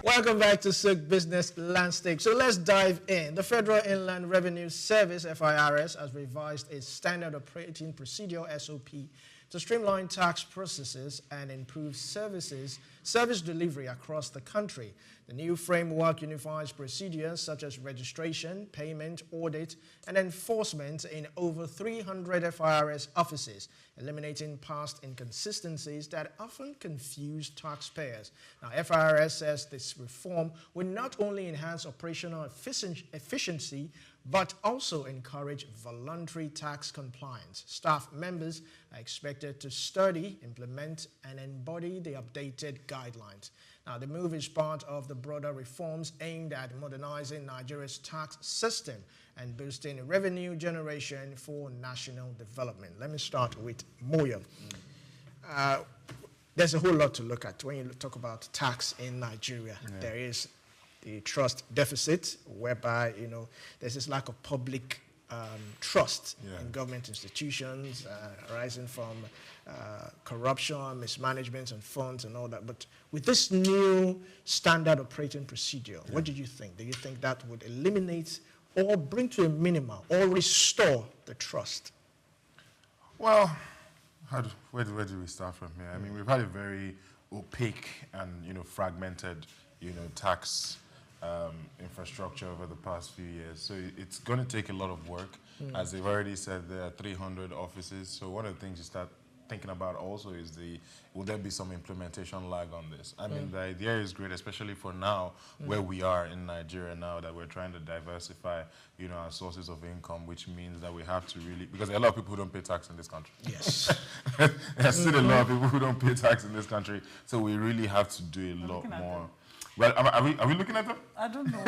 Welcome back to Souq Business Landscape. So let's dive in. The Federal Inland Revenue Service, FIRS, has revised its Standard Operating Procedure, SOP, to streamline tax processes and improve service delivery across the country. The new framework unifies procedures such as registration, payment, audit, and enforcement in over 300 FIRS offices, eliminating past inconsistencies that often confuse taxpayers. Now, FIRS says this reform will not only enhance operational efficiency, but also encourage voluntary tax compliance. Staff members are expected to study, implement, and embody the updated guidelines. Now, the move is part of the broader reforms aimed at modernizing Nigeria's tax system and boosting revenue generation for national development. Let me start with Moyo. There's a whole lot to look at when you talk about tax in Nigeria. Yeah. There is the trust deficit, whereby there's this lack of public trust in government institutions arising from corruption, mismanagement and funds and all that. But with this new standard operating procedure, what do you think? Do you think that would eliminate or bring to a minimum or restore the trust? Well, where do we start from here? I mean, we've had a very opaque and fragmented tax infrastructure over the past few years. So it's going to take a lot of work. As they've already said, there are 300 offices. So one of the things you start thinking about also is will there be some implementation lag on this? I mean, the idea is great, especially for now, where we are in Nigeria now, that we're trying to diversify, our sources of income, which means that we have to really, because there are a lot of people who don't pay tax in this country. Yes. There's still a lot of people who don't pay tax in this country. So we really have to do a lot more. Well, are we looking at them? I don't know.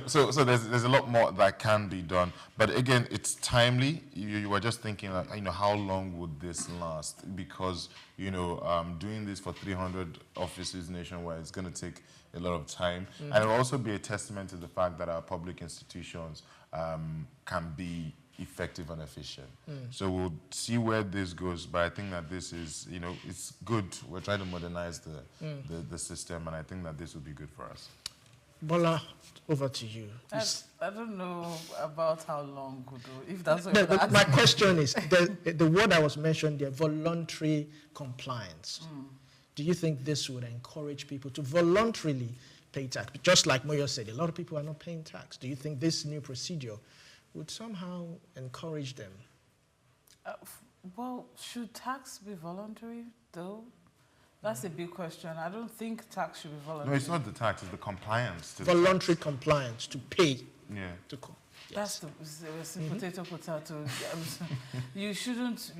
So there's a lot more that can be done, but again, it's timely. You were just thinking, like, how long would this last? Because doing this for 300 offices nationwide is going to take a lot of time, and it will also be a testament to the fact that our public institutions can be effective and efficient. So we'll see where this goes, but I think that this is, it's good. We're trying to modernize the system, and I think that this will be good for us. Bola, over to you. I don't know about how long, if that's what but my question is, the word that was mentioned there, voluntary compliance. Do you think this would encourage people to voluntarily pay tax? Just like Moyo said, a lot of people are not paying tax. Do you think this new procedure would somehow encourage them? Well, should tax be voluntary, though? That's a big question. I don't think tax should be voluntary. No, it's not the tax, it's the compliance. To voluntary compliance to pay. Yeah. That's the potato. You shouldn't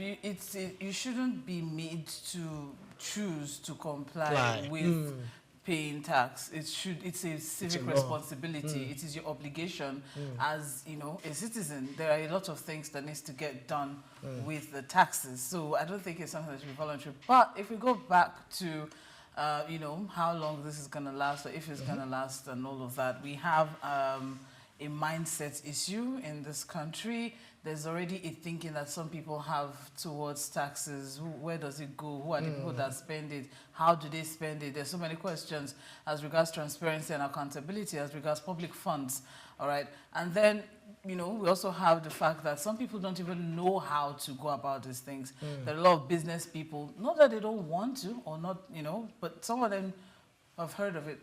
be made to choose to comply with paying tax. It's a civic responsibility. It is your obligation as a citizen. There are a lot of things that needs to get done with the taxes. So I don't think it's something that should be voluntary. But if we go back to how long this is going to last, or if it's going to last, and all of that, we have a mindset issue in this country. There's already a thinking that some people have towards taxes. Where does it go? Who are the people that spend it? How do they spend it? There's so many questions as regards transparency and accountability, as regards public funds, all right? And then, we also have the fact that some people don't even know how to go about these things. There are a lot of business people, not that they don't want to or not, but some of them have heard of it,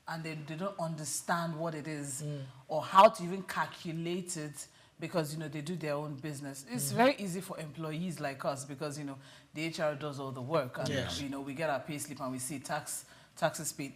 and they don't understand what it is or how to even calculate it, because they do their own business. It's very easy for employees like us, because the HR does all the work, and we get our pay slip and we see taxes paid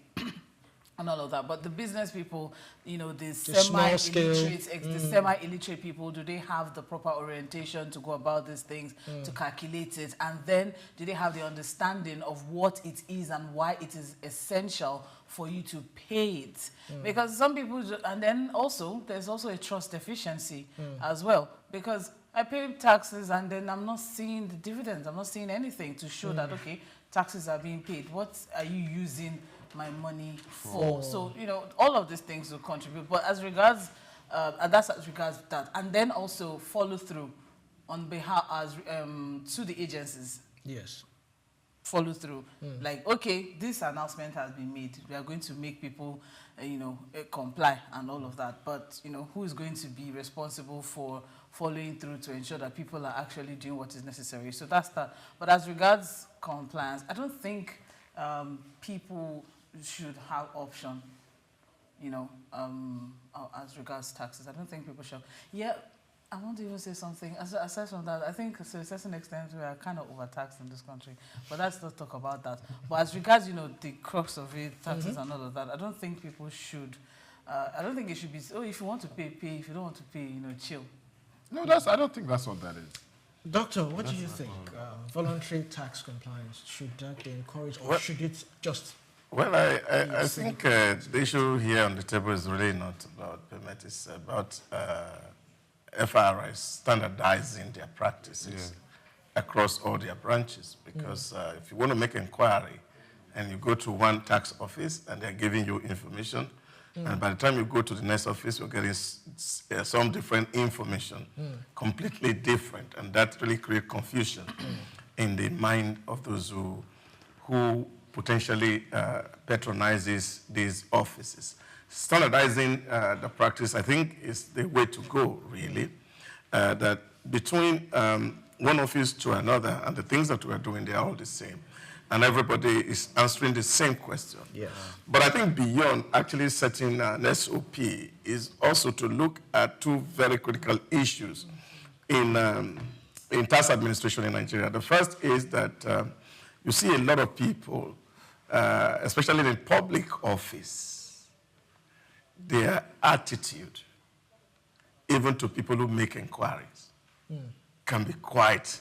and all of that. But the business people, the semi-illiterate people, do they have the proper orientation to go about these things, to calculate it? And then do they have the understanding of what it is and why it is essential for you to pay it? Because some people, and then also, there's also a trust deficiency as well. Because I pay taxes and then I'm not seeing the dividends. I'm not seeing anything to show that, okay, taxes are being paid. What are you using my money for? So, all of these things will contribute. But as regards, and that's as regards that. And then also follow through on behalf to the agencies. Yes. follow through. Like, okay, this announcement has been made. We are going to make people, comply and all of that. But, who is going to be responsible for following through to ensure that people are actually doing what is necessary? So that's that. But as regards compliance, I don't think people should have option, as regards taxes. I don't think people should. Yeah, I want to even say something. Aside from that, I think to a certain extent we are kind of overtaxed in this country. But let's not talk about that. But as regards, the crux of it, taxes and all of that, I don't think people should. I don't think it should be, if you want to pay, pay. If you don't want to pay, chill. No, I don't think that's what that is. Doctor, what do you think? Voluntary tax compliance, should that be encouraged, or should it just... Well, I think the issue here on the table is really not about payment. It's about FRS standardizing their practices across all their branches. Because if you want to make inquiry and you go to one tax office and they're giving you information, and by the time you go to the next office, you're getting some different information, completely different. And that really creates confusion in the mind of those who potentially patronizes these offices. Standardizing the practice, I think, is the way to go, really. That between one office to another and the things that we're doing, they are all the same. And everybody is answering the same question. Yes. But I think beyond actually setting an SOP is also to look at two very critical issues in tax administration in Nigeria. The first is that you see a lot of people, especially in public office, their attitude, even to people who make inquiries, can be quite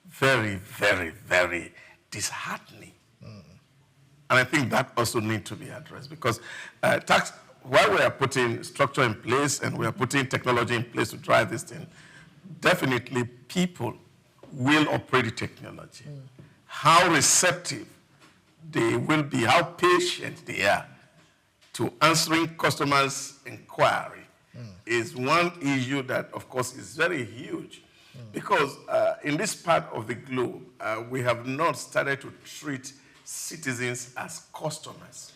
very, very, very disheartening. And I think that also needs to be addressed because while we are putting structure in place and we are putting technology in place to drive this thing, definitely people will operate the technology. How receptive they will be, how patient they are to answering customers' inquiry is one issue that, of course, is very huge. Because in this part of the globe, we have not started to treat citizens as customers.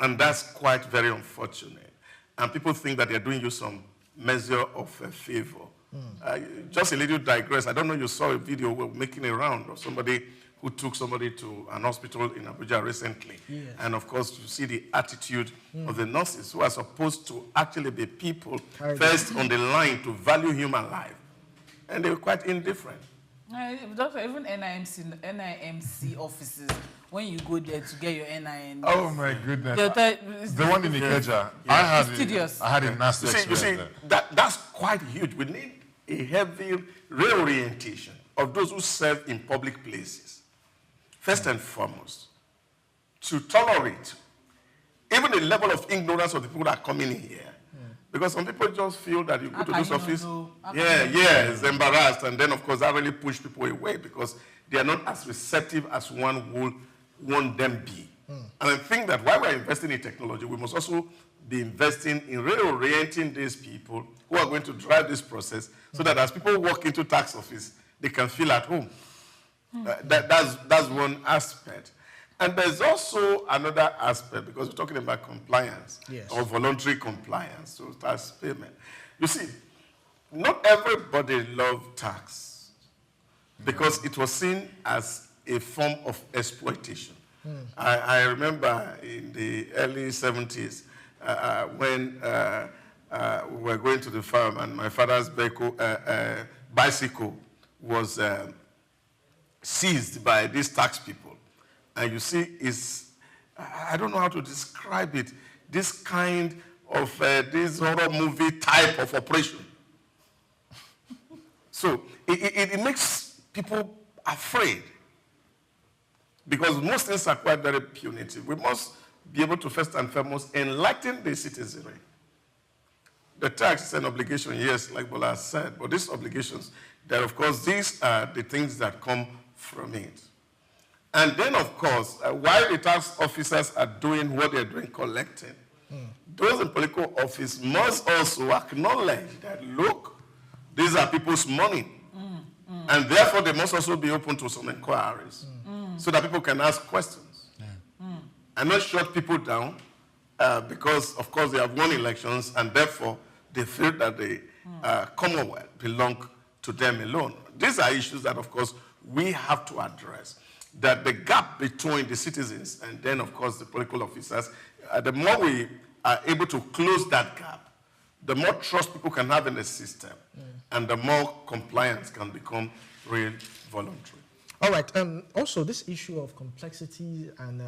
And that's quite very unfortunate. And people think that they're doing you some measure of a favor. Just a little digress. I don't know, you saw a video we're making around of somebody who took somebody to an hospital in Abuja recently. Yes. And of course, you see the attitude of the nurses who are supposed to actually be people first on the line to value human life. And they were quite indifferent. Doctor, even NIMC offices, when you go there to get your NIN. Oh my goodness. The one in Ikeja, I had a nasty experience there. That's quite huge. We need a heavy reorientation of those who serve in public places. First and foremost, to tolerate even the level of ignorance of the people that are coming in here. Because some people just feel that you go to this office, it's embarrassed, and then of course that really push people away because they are not as receptive as one would want them be. And I think that while we're investing in technology, we must also be investing in reorienting these people who are going to drive this process so that as people walk into tax office, they can feel at home. That's one aspect. And there's also another aspect, because we're talking about compliance, or voluntary compliance, so tax payment. You see, not everybody loved tax because it was seen as a form of exploitation. I remember in the early 70s when we were going to the farm and my father's bicycle was seized by these tax people. And you see, I don't know how to describe it, this kind of this horror movie type of operation. So it makes people afraid because most things are quite very punitive. We must be able to first and foremost enlighten the citizenry. The tax is an obligation, yes, like Bola said, but these obligations, that of course these are the things that come from it. And then, of course, while the tax officers are doing what they're doing, collecting, those in political office must also acknowledge that, look, these are people's money. And therefore, they must also be open to some inquiries so that people can ask questions. And not shut people down because, of course, they have won elections and therefore they feel that the Commonwealth belong to them alone. These are issues that, of course, we have to address. That the gap between the citizens and then, of course, the political officers, the more we are able to close that gap, the more trust people can have in the system, and the more compliance can become real voluntary. All right. Also, this issue of complexity and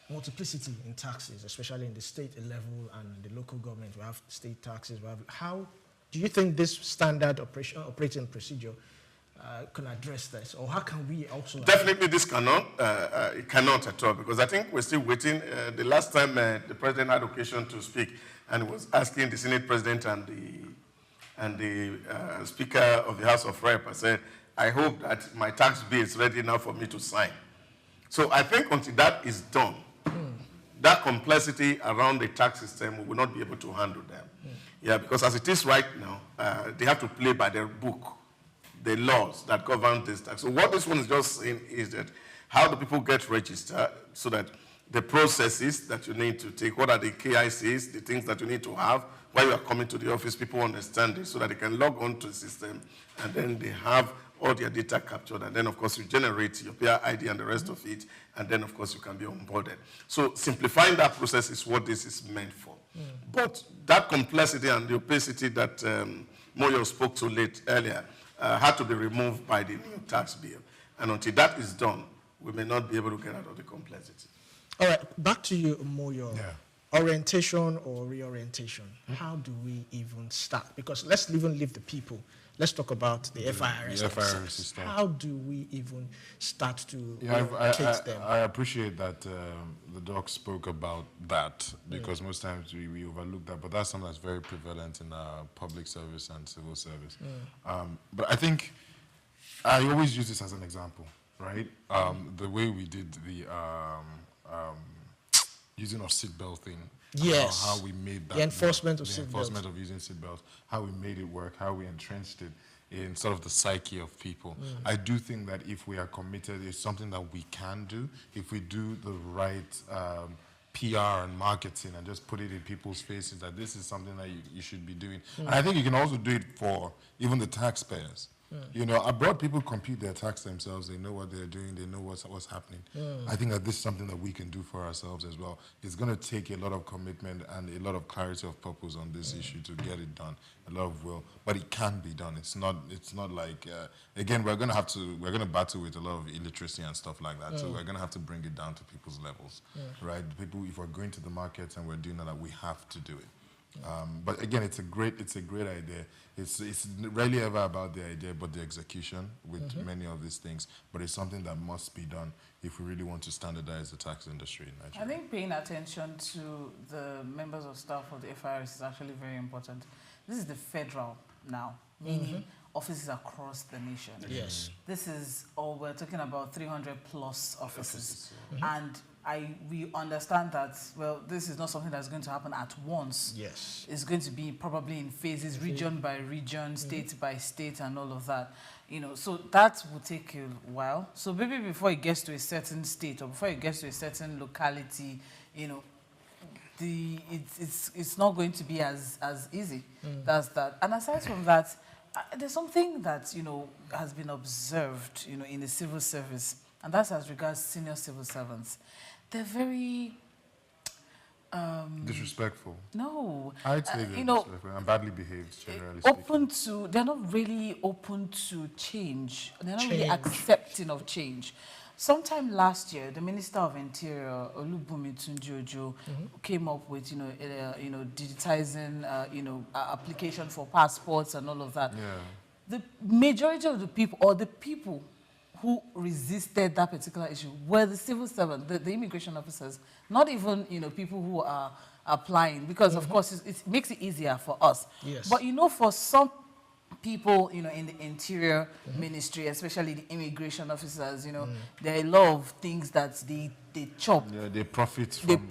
multiplicity in taxes, especially in the state level and the local government, we have state taxes. How do you think this standard operating procedure can address this, or how can we also? Definitely, this cannot. It cannot at all, because I think we're still waiting. The last time the president had occasion to speak, and was asking the Senate president and the Speaker of the House of Rep, I said, I hope that my tax bill is ready now for me to sign. So I think until that is done, that complexity around the tax system, we will not be able to handle them. Yeah, because as it is right now, they have to play by their book, the laws that govern this tax. So what this one is just saying is that how do people get registered so that the processes that you need to take, what are the KICs, the things that you need to have, while you are coming to the office, people understand it so that they can log on to the system and then they have all their data captured, and then of course you generate your payer ID and the rest of it, and then of course you can be onboarded. So simplifying that process is what this is meant for. But that complexity and the opacity that Moyo spoke to earlier had to be removed by the new tax bill. And until that is done, we may not be able to get out of the complexity. All right, back to you, Moyo. Orientation or reorientation. How do we even start? Because let's even leave the people. Let's talk about the FIRS. The FIRS system. How do we even start to relocate them? I appreciate that the doc spoke about that, because most times we overlook that, but that's something that's very prevalent in public service and civil service. But I think I always use this as an example, right? The way we did the using of seatbelt thing. Yes. How we made that. The enforcement of seatbelts. The enforcement of using seatbelts. How we made it work. How we entrenched it in sort of the psyche of people. I do think that if we are committed, it's something that we can do. If we do the right PR and marketing and just put it in people's faces that this is something that you should be doing. And I think you can also do it for even the taxpayers. You know, abroad people compute their tax themselves. They know what they're doing. They know what's happening. I think that this is something that we can do for ourselves as well. It's going to take a lot of commitment and a lot of clarity of purpose on this issue to get it done. A lot of will, but it can be done. It's not like again we're going to battle with a lot of illiteracy and stuff like that. So we're going to have to bring it down to people's levels, right? People, if we're going to the markets and we're doing that, we have to do it. But again, it's a great idea. It's rarely ever about the idea, but the execution with many of these things. But it's something that must be done if we really want to standardize the tax industry in Nigeria. I think paying attention to the members of staff of the FIRS is actually very important. This is the federal now, meaning offices across the nation. Yes. This is, we're talking about 300 plus offices. And we understand that, well, this is not something that's going to happen at once. Yes. It's going to be probably in phases, region by region, state by state, and all of that. You know, so that will take a while. So maybe before it gets to a certain state or before it gets to a certain locality, you know, it's not going to be as easy. That's that. And aside from that, there's something that, you know, has been observed, you know, in the civil service, and that's as regards senior civil servants. They're very disrespectful. No, I'd say you know, and badly behaved, generally open speaking. they're not really open to change. They're not really accepting of change. Sometime last year, the Minister of Interior, Olumide Sokoya, came up with, digitizing, application for passports and all of that. Yeah. The majority of the people, or the people who resisted that particular issue, were the civil servants, the immigration officers, not even, people who are applying, because of course it makes it easier for us. Yes. But, for some people, in the interior ministry, especially the immigration officers, there are a lot of things that they chop. Yeah, they profit from,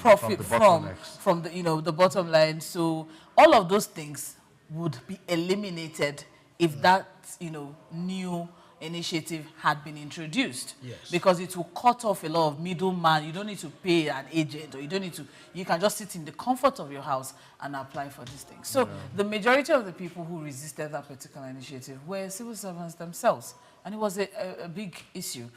from the the bottom line. So all of those things would be eliminated if that, new initiative had been introduced. Yes. Because it will cut off a lot of middleman. You don't need to pay an agent, or you can just sit in the comfort of your house and apply for these things. So the majority of the people who resisted that particular initiative were civil servants themselves. And it was a big issue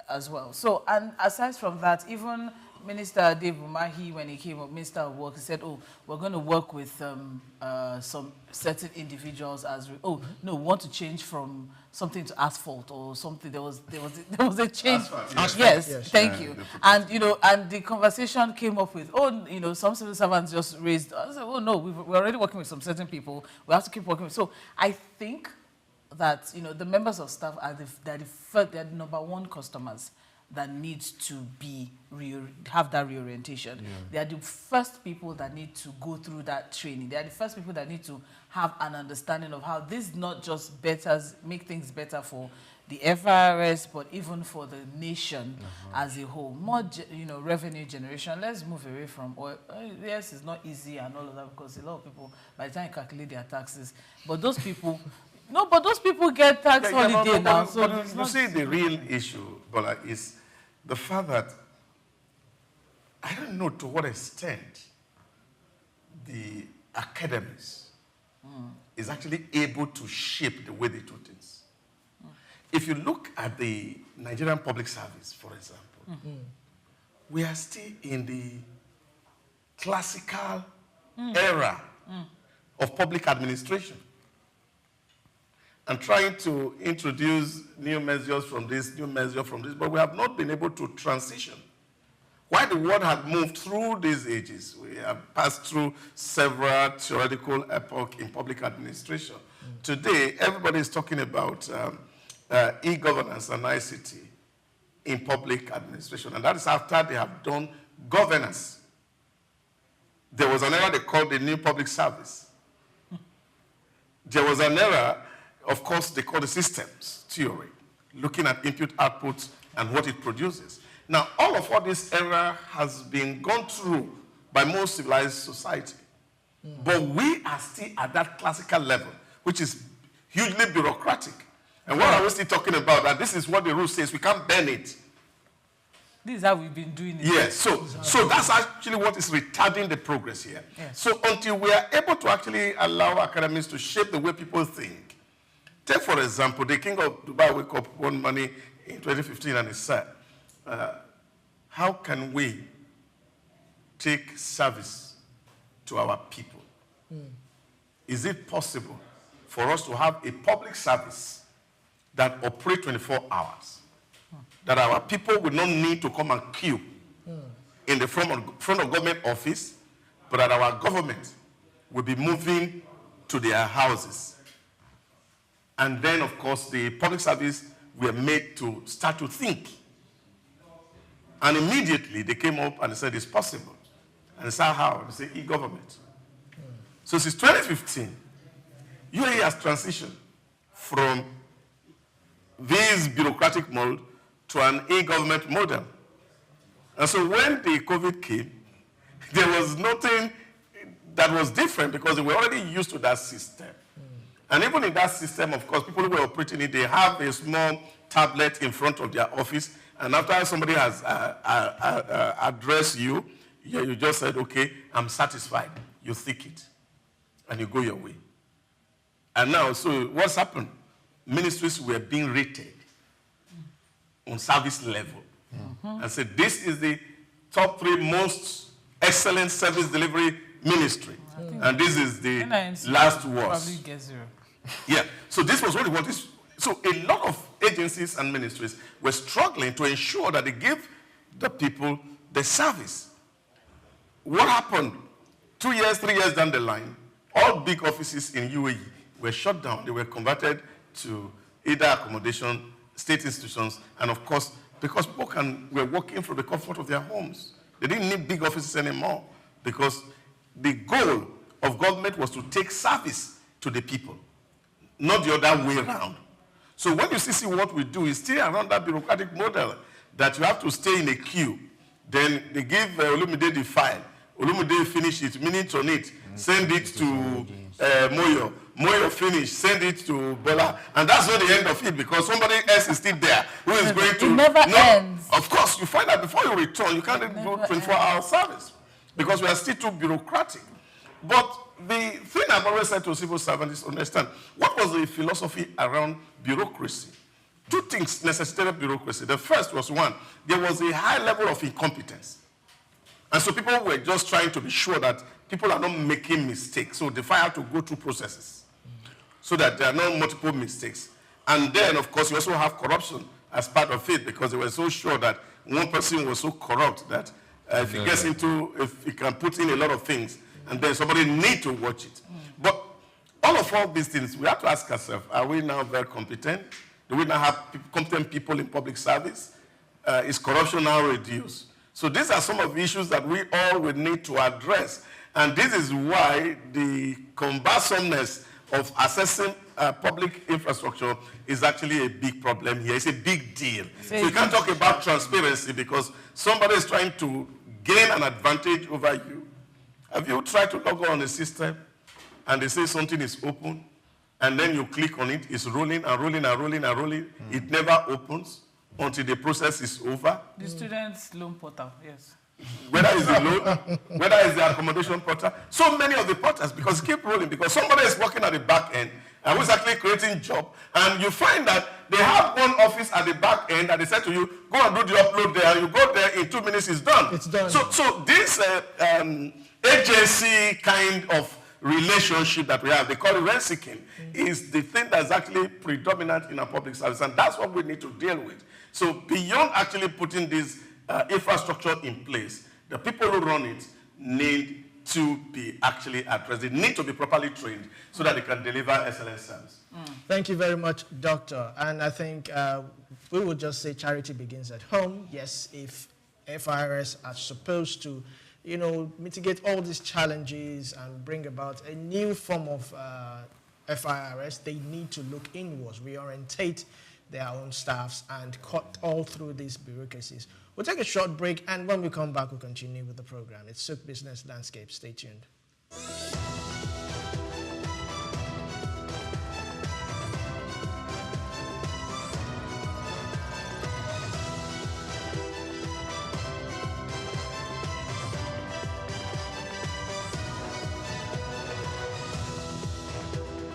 as well. So, and aside from that, even Minister Dave Umahi, when he came up, Minister of Work, he said, we're going to work with some certain individuals we want to change from something to asphalt or something. There was a change. Asphalt, yes. Thank you. And, and the conversation came up with, some civil servants just raised, I said, no, we're already working with some certain people. We have to keep working with. So I think that, the members of staff are the number one customers that needs to have that reorientation. Yeah. They are the first people that need to go through that training. They are the first people that need to have an understanding of how this not just make things better for the FRS, but even for the nation as a whole. More, revenue generation. Let's move away from oil. Yes, it's not easy and all of that, because a lot of people, by the time you calculate their taxes, but those people, those people get tax holiday now. But you see, the real issue, Bola, is the fact that I don't know to what extent the academies is actually able to shape the way they do things. If you look at the Nigerian public service, for example, we are still in the classical era of public administration, and trying to introduce new measures from this, but we have not been able to transition. While the world has moved through these ages, we have passed through several theoretical epochs in public administration. Today, everybody is talking about e-governance and ICT in public administration, and that is after they have done governance. There was an era they called the new public service. There was an era, of course, they call the systems theory, looking at input, output, and what it produces. Now, all of this era has been gone through by most civilized society. But we are still at that classical level, which is hugely bureaucratic. And what are we still talking about? That this is what the rule says, we can't bend it. This is how we've been doing it. Yes, so that's actually what is retarding the progress here. Yes. So until we are able to actually allow academies to shape the way people think. Take, for example, the King of Dubai woke up one morning in 2015 and he said, how can we take service to our people? Is it possible for us to have a public service that operates 24 hours? That our people will not need to come and queue in the front of government office, but that our government will be moving to their houses. And then, of course, the public service were made to start to think. And immediately they came up and they said it's possible. And they said how? They said e-government. So since 2015, UAE has transitioned from this bureaucratic mode to an e-government model. And so when the COVID came, there was nothing that was different because they were already used to that system. And even in that system, of course, people who were operating it, they have a small tablet in front of their office, and after somebody has addressed you, you just said, okay, I'm satisfied. You think it, and you go your way. And now, so what's happened? Ministries were being rated on service level. And said, this is the top 3 most excellent service delivery ministry. And this is the last worst. Probably get 0. Yeah, so this was what they wanted. So a lot of agencies and ministries were struggling to ensure that they give the people the service. What happened? 2 years, 3 years down the line, all big offices in UAE were shut down. They were converted to either accommodation, state institutions, and of course, because people were working from the comfort of their homes. They didn't need big offices anymore because the goal of government was to take service to the people, not the other way around. So when you see what we do, is still around that bureaucratic model that you have to stay in a queue. Then they give Olumide the file. Olumide finish it, minute on it, send it to Moyo. Moyo finish, send it to Bola. And that's not the end of it, because somebody else is still there who is going to... It never ends. Of course, you find out before you return, you can't do 24-hour service, because we are still too bureaucratic. But the thing I've always said to civil servants is understand, what was the philosophy around bureaucracy? Two things necessitated bureaucracy. The first was, one, there was a high level of incompetence. And so people were just trying to be sure that people are not making mistakes. So they had to go through processes so that there are no multiple mistakes. And then, of course, you also have corruption as part of it, because they were so sure that one person was so corrupt that if he can put in a lot of things, and then somebody need to watch it. But all these things, we have to ask ourselves, are we now very competent? Do we now have competent people in public service? Is corruption now reduced? So these are some of the issues that we all will need to address. And this is why the cumbersomeness of assessing public infrastructure is actually a big problem here. It's a big deal. So you can't talk about transparency because somebody is trying to gain an advantage over you. Have you tried to log on a system and they say something is open, and then you click on it, it's rolling and rolling and rolling and rolling. It never opens until the process is over. The students' loan portal, yes. Whether it's the loan, whether it's the accommodation portal. So many of the portals, because keep rolling, because somebody is working at the back end and who's actually creating job, and you find that they have one office at the back end and they say to you, go and do the upload there, and you go there, in 2 minutes it's done. It's done. So this agency kind of relationship that we have, they call it rent seeking, is the thing that's actually predominant in our public service, and that's what we need to deal with. So beyond actually putting this infrastructure in place, the people who run it need to be actually addressed. They need to be properly trained so that they can deliver excellent service. Thank you very much, Doctor. And I think we would just say charity begins at home. Yes, if FIRS are supposed to, mitigate all these challenges and bring about a new form of FIRS, they need to look inwards, reorientate their own staffs, and cut all through these bureaucracies. We'll take a short break, and when we come back, we'll continue with the program. It's Souq Business Landscape. Stay tuned.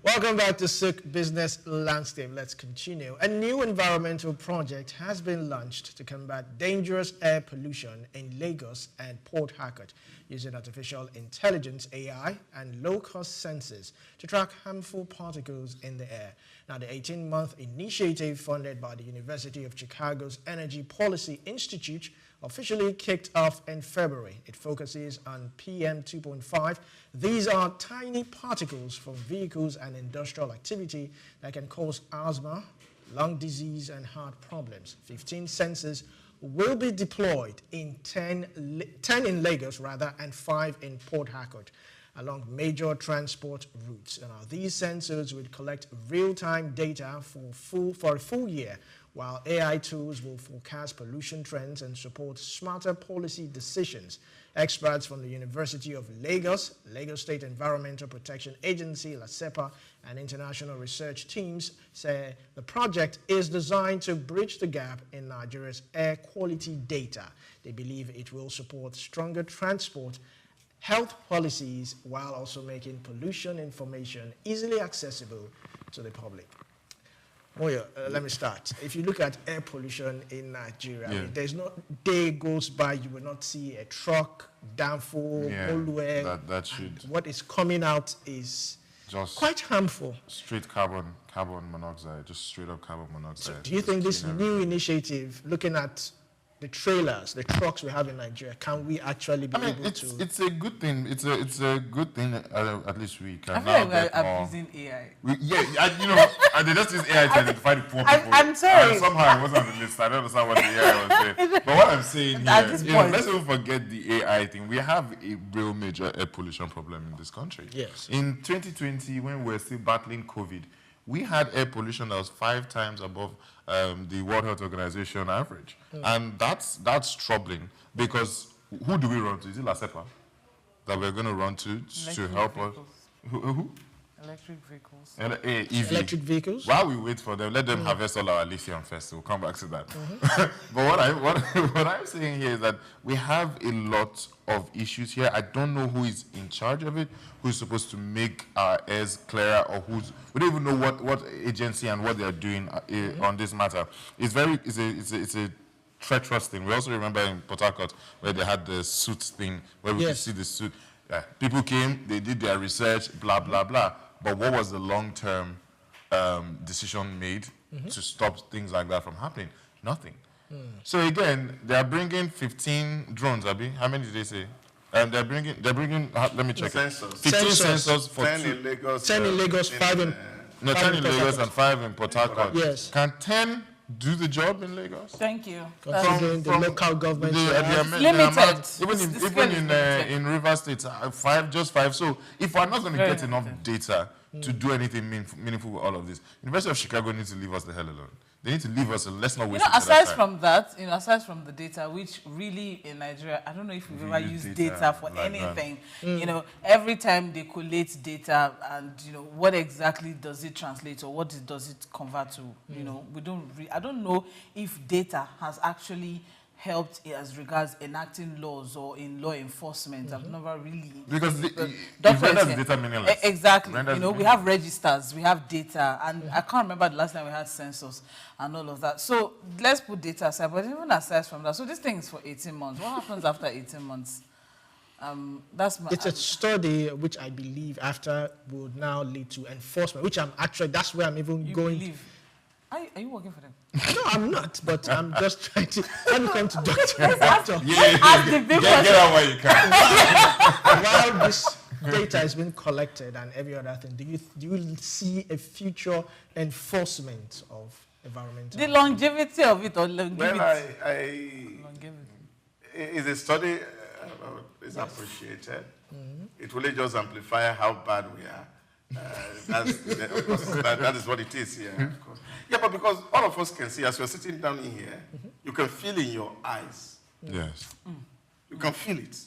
Welcome back to Souq Business Landscape. Let's continue. A new environmental project has been launched to combat dangerous air pollution in Lagos and Port Harcourt using artificial intelligence, AI, and low-cost sensors to track harmful particles in the air. Now, the 18-month initiative funded by the University of Chicago's Energy Policy Institute officially kicked off in February. It focuses on PM 2.5. These are tiny particles from vehicles and industrial activity that can cause asthma, lung disease, and heart problems. 15 sensors will be deployed in 10 in Lagos, and 5 in Port Harcourt along major transport routes. Now, these sensors will collect real-time data for a full year, while AI tools will forecast pollution trends and support smarter policy decisions. Experts from the University of Lagos, Lagos State Environmental Protection Agency, LASEPA, and international research teams say the project is designed to bridge the gap in Nigeria's air quality data. They believe it will support stronger transport health policies while also making pollution information easily accessible to the public. Moyo, let me start. If you look at air pollution in Nigeria, I mean, there's no day goes by you will not see a truck, downfall, pollution. That should. What is coming out is just quite harmful. Straight carbon monoxide, just straight up carbon monoxide. So do you think this new initiative, looking at the trailers, the trucks we have in Nigeria, can we actually be able to? It's a good thing. It's a good thing. At least we can. I feel like we're abusing AI. They just use AI to identify the poor people. I'm sorry. And somehow it wasn't on the list. I don't understand what the AI was saying. But what I'm saying here, let's not forget the AI thing. We have a real major air pollution problem in this country. Yes. In 2020, when we were still battling COVID, we had air pollution that was 5 times above the World Health Organization average. And that's troubling, because who do we run to? Is it LASEPA? that we're going to run to help us. Who? Electric vehicles. EV. Electric vehicles. While we wait for them, let them harvest all our lithium first. We'll come back to that. But what I'm saying here is that we have a lot of issues here. I don't know who is in charge of it, who's supposed to make our airs clearer, or we don't even know what agency and what they're doing on this matter. It's a treacherous thing. We also remember in Port Harcourt where they had the suit thing, where we could see the suit. People came, they did their research, blah, blah, blah. But what was the long-term decision made to stop things like that from happening? Nothing. So again, they are bringing 15 drones, Abi. How many did they say? They're bringing. Let me check. 15 sensors for 10 in Lagos. 10 in Lagos, 5 in. No, 10 in Lagos and 5 in Port Harcourt. Yes. Can 10 do the job in Lagos? Thank you. Considering the local government. Limited. Even in River State, 5, just 5. So if we're not going to get enough data to do anything meaningful with all of this, University of Chicago needs to leave us the hell alone. They need to leave us alone. Let's not waste aside from that, aside from the data, which really in Nigeria, I don't know if we've ever used data for like anything. Every time they collate data and, what exactly does it translate or what does it convert to? I don't know if data has actually helped as regards enacting laws or in law enforcement. I've never really... Because it renders data meaningless. Exactly. We have registers, we have data, and I can't remember the last time we had census and all of that. So let's put data aside, but even aside from that, so this thing is for 18 months. What happens after 18 months? It's a study which I believe after would now lead to enforcement, which that's where I'm even going. Are you working for them? No, I'm not, but I'm just trying to... Let me come to doctor. Get out where you can. While this data is being collected and every other thing, do you see a future enforcement of environmental... The longevity of it or longevity? Longevity. Is a study is appreciated. It really just amplify how bad we are. That is what it is here, of course. Yeah, but because all of us can see, as you're sitting down in here, you can feel in your eyes. Yes. You can feel it.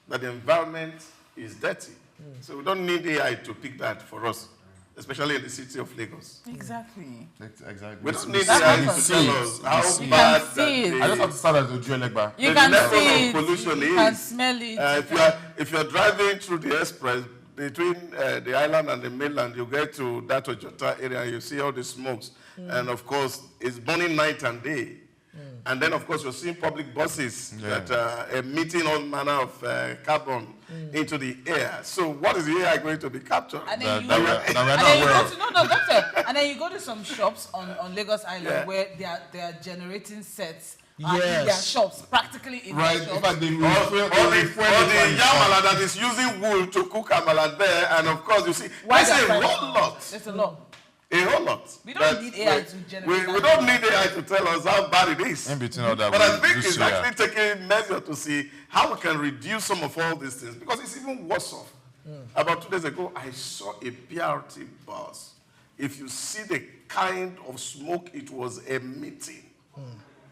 That the environment is dirty. So we don't need AI to pick that for us, especially in the city of Lagos. Exactly. We don't need AI to tell us how bad that is. I just have to start at the Ojuelegba. You can see it. Pollution You can smell it. If you're driving through the express, between the island and the mainland, you get to that Ojota area and you see all the smokes. And of course, it's burning night and day. And then, of course, you're seeing public buses that are emitting all manner of carbon into the air. So what is the AI going to be captured? And then you go to some shops on Lagos Island where they are generating sets. In their shops, practically in their shops. In fact, the yamala that is using wool to cook amala there, and of course, you see, there's a whole lot. There's a lot. A whole lot. We don't need AI to generate. We don't need AI to tell us how bad it is. In between all that, but I think it's actually taking measure to see how we can reduce some of all these things, because it's even worse off. About 2 days ago, I saw a BRT bus. If you see the kind of smoke it was emitting,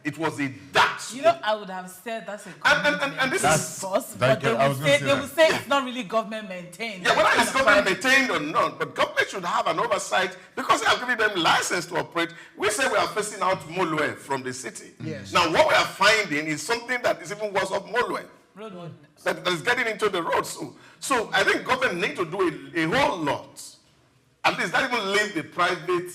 it was a dark smoke. I would have said that's a government and this is bus, but they will say it's not really government maintained. Yeah, whether it's government maintained or not, but government should have an oversight because they are giving them license to operate. We say we are phasing out Molue from the city. Yes. Now, what we are finding is something that is even worse of Molue. That is getting into the roads. So I think government need to do a whole lot. At least not even leave the private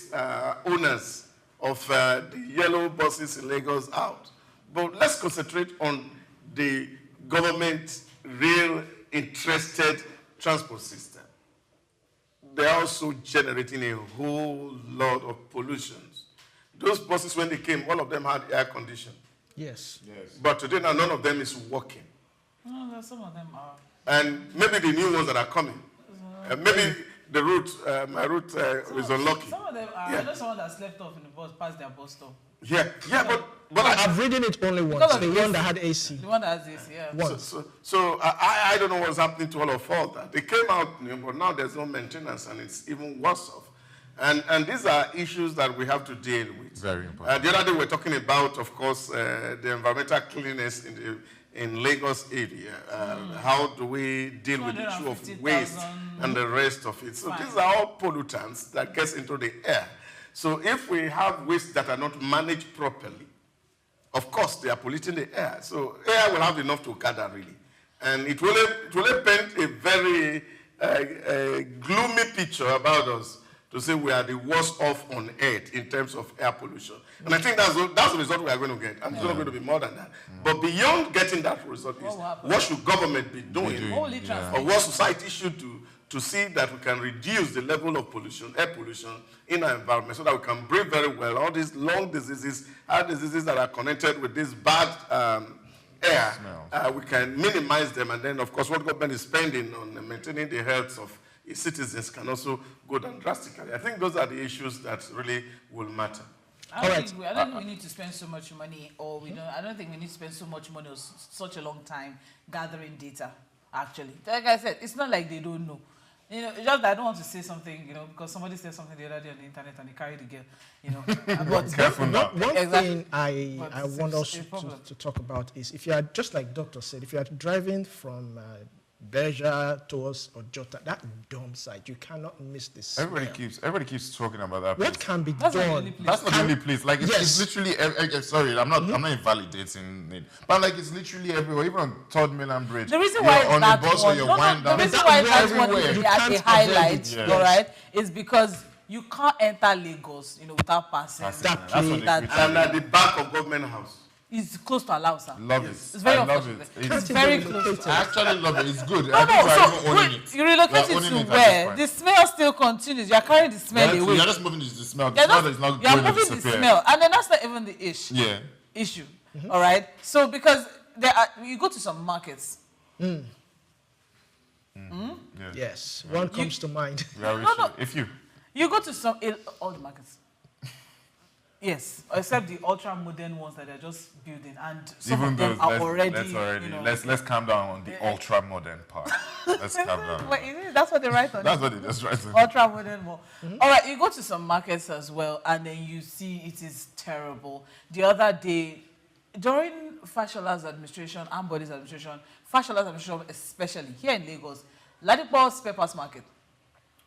owners of the yellow buses in Lagos out. But let's concentrate on the government real interested transport system. They're also generating a whole lot of pollutions. Those buses, when they came, all of them had air conditioning. Yes. But today now, none of them is working. No, some of them are. And maybe the new ones that are coming. Maybe the route, my route is unlucky. Some of them are. I know someone that slept off in the bus past their bus stop. But I've ridden it only once. The one that had AC. The one that has AC, yeah. Once. So I don't know what's happening to all of that. They came out, but now there's no maintenance, and it's even worse off. And these are issues that we have to deal with. Very important. The other day we were talking about, of course, the environmental cleanliness in Lagos area. How do we deal with the issue of waste and the rest of it? So these are all pollutants that gets into the air. So if we have waste that are not managed properly, of course they are polluting the air. So air will have enough to gather really. And it will paint a very gloomy picture about us, to say we are the worst off on earth in terms of air pollution. And I think that's the result we are going to get. And it's not going to be more than that. But beyond getting that result is what should government be doing? Or what society should do to see that we can reduce the level of pollution, air pollution in our environment, so that we can breathe very well. All these lung diseases, heart diseases that are connected with this bad air, we can minimize them. And then, of course, what government is spending on maintaining the health of its citizens can also go down drastically. I think those are the issues that really will matter. I don't think we need to spend so much money, or I don't think we need to spend so much money or such a long time gathering data, actually. Like I said, it's not like they don't know. Just that I don't want to say something, because somebody said something the other day on the internet and they carried the girl, But careful now. One thing I want us to talk about is, if you are, just like Doctor said, if you are driving from Beja towards Ojota, that dump site, you cannot miss this. Everybody keeps talking about that. What can be done? That's not the only place. Like it's literally. Sorry, I'm not invalidating it, but like it's literally everywhere. Even on Third Mainland Bridge. The reason why on the bus or you're winding down. The reason why that's one is a highlight, all right, is because you can't enter Lagos, without passing. And at the back of Government House. It's close to Alausa. Love it. It's very unfortunate. It's very close. I actually love it. It's good. You relocate it to where? The smell still continues. You're carrying the smell away. You're just moving the smell. The smell is not you're moving the smell. And then that's not even the issue. All right? So, because you go to some markets. Yes. One comes to mind. You go to all the markets. Yes, except the ultra-modern ones that they're just building, and some of them are already. Let's calm down on the ultra-modern part. Let's calm down. Wait, that's what they write on. That's what they just write on. Ultra-modern one. All right, you go to some markets as well, and then you see it is terrible. The other day, during Fashola's administration, Ambodi's administration, Fashola's administration especially, here in Lagos, Ladipo Spare Parts Market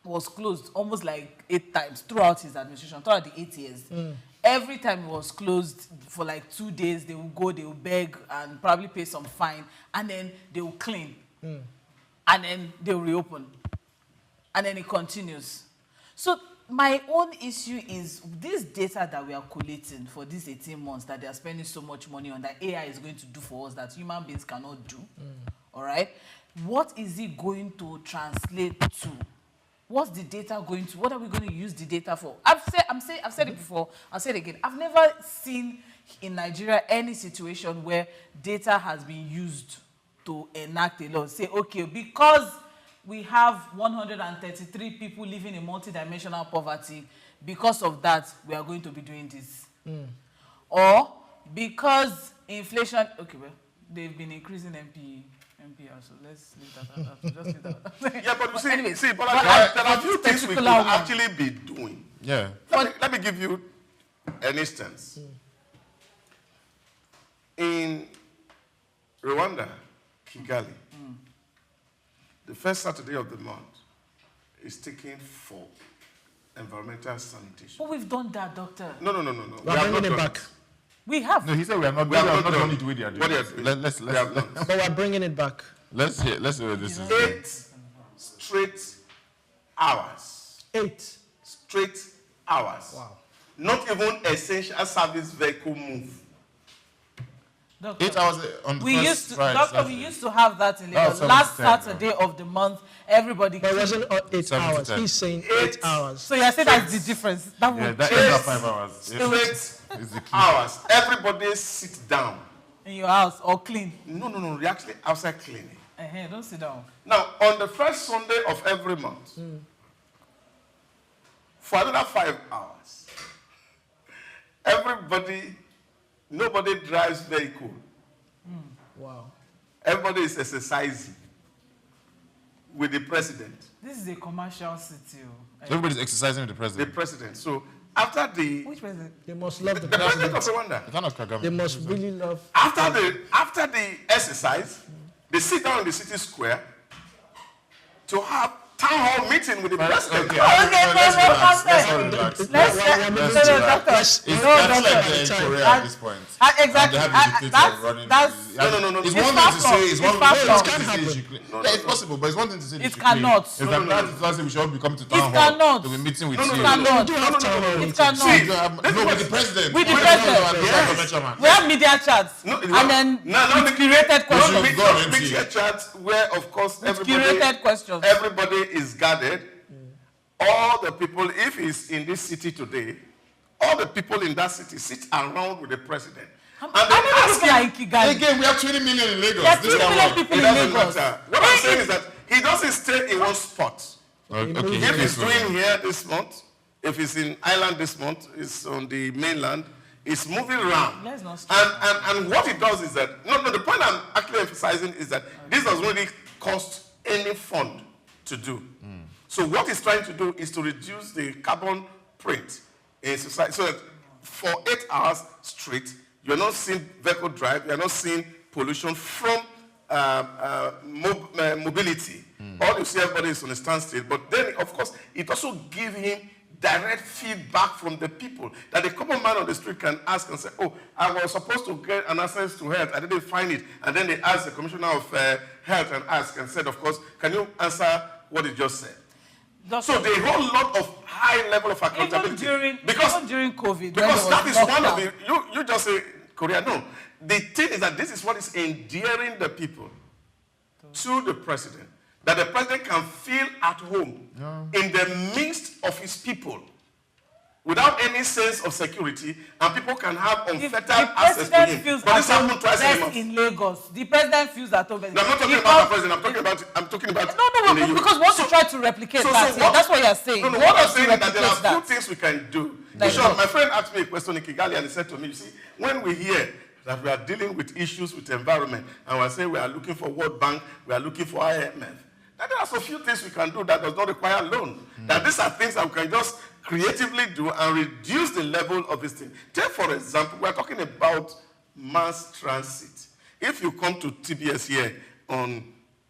was closed almost like 8 times throughout his administration, throughout the 8 years. Every time it was closed for like 2 days, they will go, they will beg and probably pay some fine, and then they will clean. And then they will reopen. And then it continues. So my own issue is this data that we are collating for these 18 months that they are spending so much money on, that AI is going to do for us that human beings cannot do. All right? What is it going to translate to? What's the data going to? What are we going to use the data for? I've said it before. I'll say it again. I've never seen in Nigeria any situation where data has been used to enact a law. Say, okay, because we have 133 people living in multidimensional poverty, because of that, we are going to be doing this. Or because inflation, okay, well, they've been increasing MPR, so let's leave that out. Just leave that out. Yeah, but you see, but there are a few things we could actually be doing. Yeah. Let me give you an instance. In Rwanda, Kigali, the first Saturday of the month is taken for environmental sanitation. But we've done that, Doctor. No. We are bringing it back. We have. No, he said we have not done it with the But we're bringing it back. Let's hear what this is. 8 straight hours. 8 straight hours. Wow. Not even essential service vehicle move. Doctor, 8 hours on the first Friday. Doctor, we used to have that in Lagos. Last Saturday of the month, everybody. But it wasn't 8 hours. He's saying 8 hours. So you're saying that's the difference. That would that ends up 5 hours. Straight hours. Everybody sit down. In your house or clean? No. We're actually outside cleaning. Don't sit down. Now, on the first Sunday of every month, for another 5 hours, nobody drives vehicle. Wow. Everybody is exercising with the president. This is a commercial city. So everybody's exercising the president. The president. So after the... Which president? They must love the president president. of Rwanda. They must really love... After the exercise, they sit down in the city square to have town hall meeting with the president. Okay, let's relax. It's like Korea at this point. Exactly. No. It's one thing to say. It's possible, but it's one thing to say. It cannot. It's like that. We should all be coming to town hall. It cannot. To be meeting with you. It cannot. It cannot. No, with the president. With the president. We have media chats. And then curated questions. Media chats where, of course, everybody is guarded. All the people, if he's in this city today, all the people in that city sit around with the president. And again, we have 20 million in Lagos. There are 20 million people in Lagos. What I'm saying is that he doesn't stay in one spot. Okay. If he's doing here this month, if he's in Ireland this month, he's on the mainland, he's moving around. And what he does is that, the point I'm actually emphasizing is that this doesn't really cost any fund to do. So what he's trying to do is to reduce the carbon print in society, so that for 8 hours straight, you're not seeing vehicle drive, you're not seeing pollution from mobility. All you see, everybody is on a standstill. But then, of course, it also gives him direct feedback from the people that the common man on the street can ask and say, oh, I was supposed to get an access to health, I didn't find it. And then they ask the commissioner of health and ask and said, of course, can you answer what he just said? So the whole lot of high level of accountability. Even during COVID. Because that is one of the, you just say, Korea, no. The thing is that this is what is endearing the people to the president. That the president can feel at home in the midst of his people without any sense of security, and people can have unfettered access to him. But this happened twice a month. In Lagos, the president feels at home. No, I'm not talking about the president. I'm talking about. No, because once you try to replicate that's what you're saying. No, what I'm saying is that there are 2 things we can do. Sure, my friend asked me a question in Kigali, and he said to me, you see, when we hear that we are dealing with issues with the environment, and we're saying we are looking for World Bank, we are looking for IMF, that there are so few things we can do that does not require loan. That these are things that we can just creatively do and reduce the level of this thing. Take, for example, we're talking about mass transit. If you come to TBS here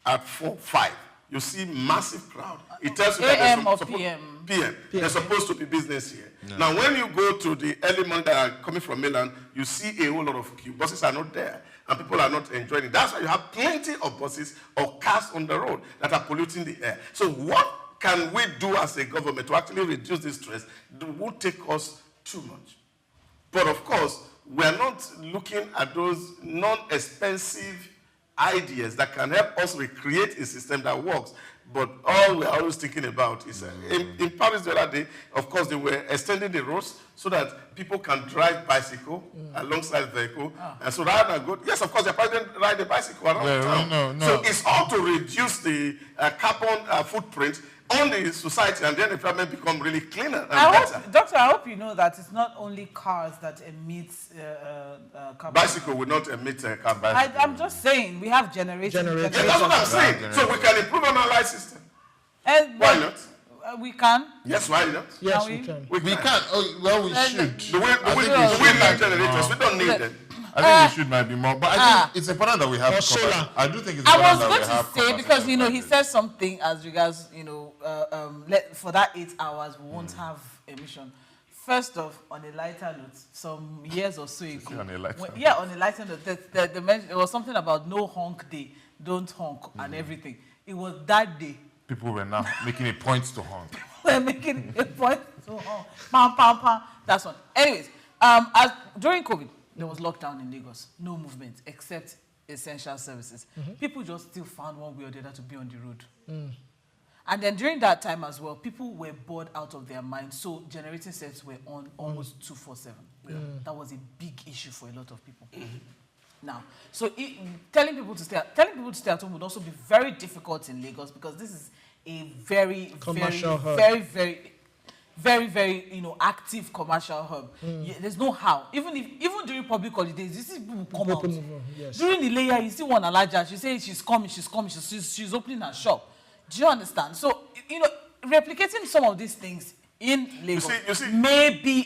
at 4-5, you see massive crowd. It tells you that AM or PM? PM. There's supposed to be business here. No. Now, when you go to the early morning that are coming from mainland, you see a whole lot of queue. Buses are not there, and people are not enjoying it. That's why you have plenty of buses or cars on the road that are polluting the air. So what can we do as a government to actually reduce this stress? It won't take us too much. But of course, we're not looking at those non-expensive ideas that can help us recreate a system that works. But all we're always thinking about is, in Paris the other day, of course, they were extending the roads so that people can drive bicycle alongside vehicle. And so rather than go, yes, of course, the president ride a bicycle around town. No. So it's all to reduce the carbon footprint on the society, and then the environment become really cleaner and better. Doctor, I hope you know that it's not only cars that emit carbon. Bicycle will not emit carbon. I'm just saying, we have generators. Yeah, that's what I'm saying. So we can improve on our life system. Why not? We can. Yes, why not? Yes, we can. We can. Oh, well, we should. The way like generators, we don't need them. I think we should might be more, but I think it's important that we have solar. I do think it's important that we have. I was going to say, because he said something as regards for that 8 hours we won't have emission. First off, on a lighter note, some years or so ago, on a lighter note, there was something about no honk day, don't honk and everything. It was that day. People were now making a point to honk. We're making a point to honk. Pam. That's one. Anyways, during COVID, there was lockdown in Lagos. No movement except essential services. People just still found one way or the other to be on the road. And then during that time as well, people were bored out of their minds. So generating sets were on almost 247. That was a big issue for a lot of people. Now, so telling people to stay at home would also be very difficult in Lagos, because this is a very active commercial hub. There's no how. Even during public holidays, you see people come out. Yes. During the layer, you see one Alaja, she says she's coming, she's opening her shop. Do you understand? So, replicating some of these things in Lagos you see, may be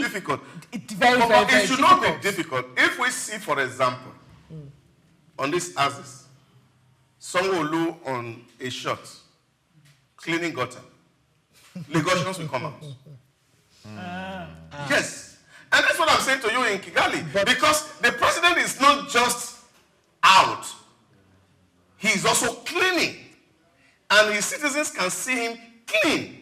difficult. Very, but very, it very should difficult. not be difficult. If we see, for example, on this axis, Sanwo-Olu on a shot, cleaning gutter, Lagosians will come out. Yes. And that's what I'm saying to you in Kigali. Because the president is not just out, he is also cleaning. And his citizens can see him clean.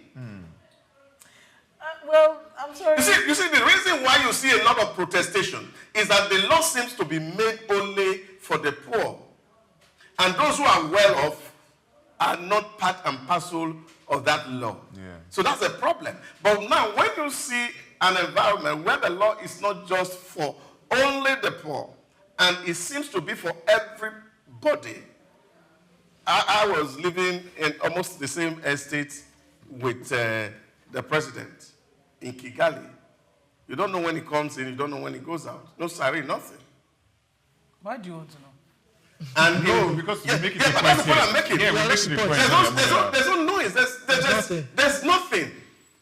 Well, I'm sorry. You see, the reason why you see a lot of protestation is that the law seems to be made only for the poor. And those who are well off are not part and parcel of that law. Yeah. So that's a problem. But now, when you see an environment where the law is not just for only the poor, and it seems to be for everybody. I was living in almost the same estate with the president in Kigali. You don't know when he comes in, you don't know when he goes out. No salary, nothing. Why do you want to know? And no, because you make it a but that's the point I'm making. Yeah, there's no noise. There's nothing.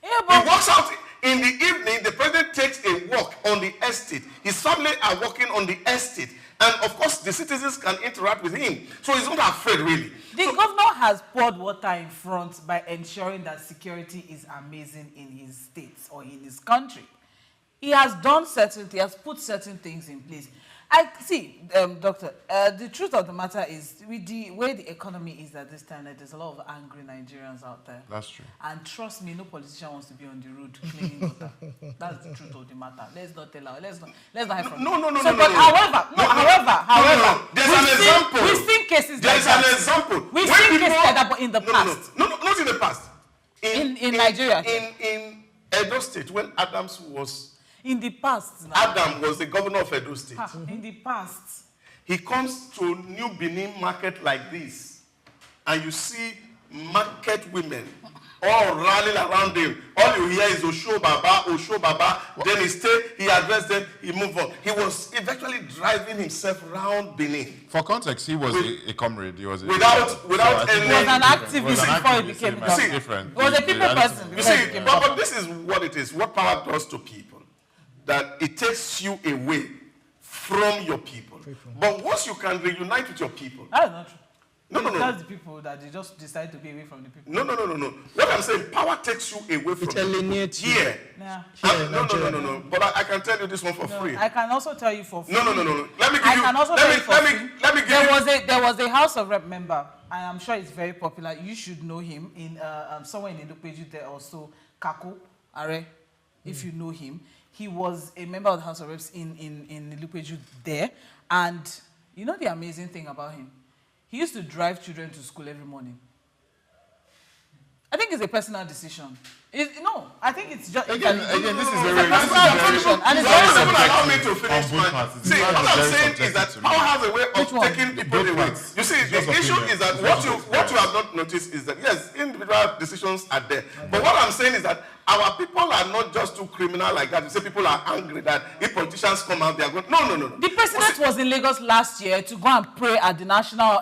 Yeah, but he walks out in the evening, the president takes a walk on the estate. His family are walking on the estate. And of course, the citizens can interact with him. So he's not afraid, really. The governor has poured water in front by ensuring that security is amazing in his states or in his country. He has done he has put certain things in place. I see, Doctor, the truth of the matter is, with the way the economy is at this time, there's a lot of angry Nigerians out there. That's true. And trust me, no politician wants to be on the road cleaning water. That's the truth of the matter. Let's not tell her. Let's not have from No. However, there's an example. We've seen cases there's like an that. example. We've seen cases like that, but in the past. No, not in the past. In Nigeria. In Edo State, when Adams was... In the past. Now. Adam was the governor of Edo State. In the past. He comes to New Benin market like this, and you see market women all rallying around him. All you hear is Osho Baba. Then he stay, he addressed them, he moved on. He was eventually driving himself around Benin. For context, he was a comrade. He was without any... He was an activist before he became governor. Different. He was a people person. You see, but this is what it is. What power does to people. That it takes you away from your people. But once you can reunite with your people... That's not true. No. That's the people that they just decide to be away from the people. No. What I'm saying, power takes you away from the people. Here. Yeah. No. But I can tell you this one for free. I can also tell you for free. No. Let me give you... I can also tell you for free. Let me give you... There was a House of Rep member, and I'm sure it's very popular. You should know him. In somewhere in Edo-Peju there also, Kako Are, if you know him. He was a member of the House of Reps in Edo-Peju there. And you know the amazing thing about him? He used to drive children to school every morning. I think it's a personal decision. I think it's just... Again, this is a personal decision. And it's very allow me to finish my... See, what I'm saying is that power has a way of taking people away. You see, the issue is that what you have not noticed is that, yes, individual decisions are there. But what I'm saying is that our people are not just too criminal like that. You say people are angry that if politicians come out, they are going... No. The president was in Lagos last year to go and pray at the national,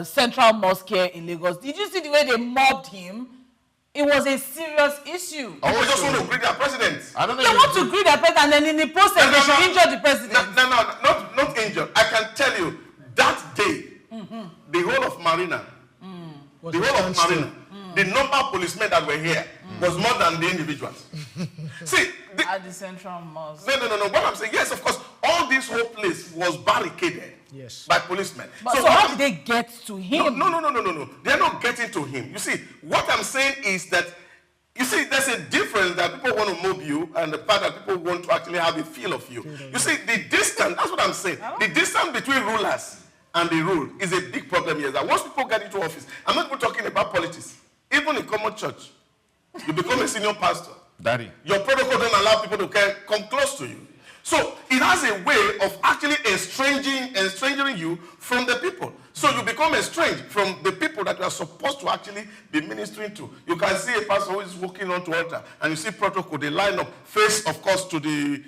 central mosque here in Lagos. Did you see the way they mobbed him? It was a serious issue. People just want to greet their president. I don't know. They want to greet their president, and then in the process, they should injure the president. No, not injure. I can tell you, that day, the whole of Marina, the number of policemen that were here was more than the individuals. See, at the central mosque. No. What I'm saying, yes, of course, all this whole place was barricaded by policemen. But so how did they get to him? No. They're not getting to him. You see, what I'm saying is that, you see, there's a difference that people want to mob you and the part that people want to actually have a feel of you. You see, the distance, that's what I'm saying. The distance between rulers and the rule is a big problem here. That once people get into office, I'm not even talking about politics. Even in common church, you become a senior pastor. Daddy. Your protocol don't allow people to come close to you. So it has a way of actually estranging you from the people. So you become estranged from the people that you are supposed to actually be ministering to. You can see a pastor who is walking onto altar, and you see protocol, they line up, face, of course, to the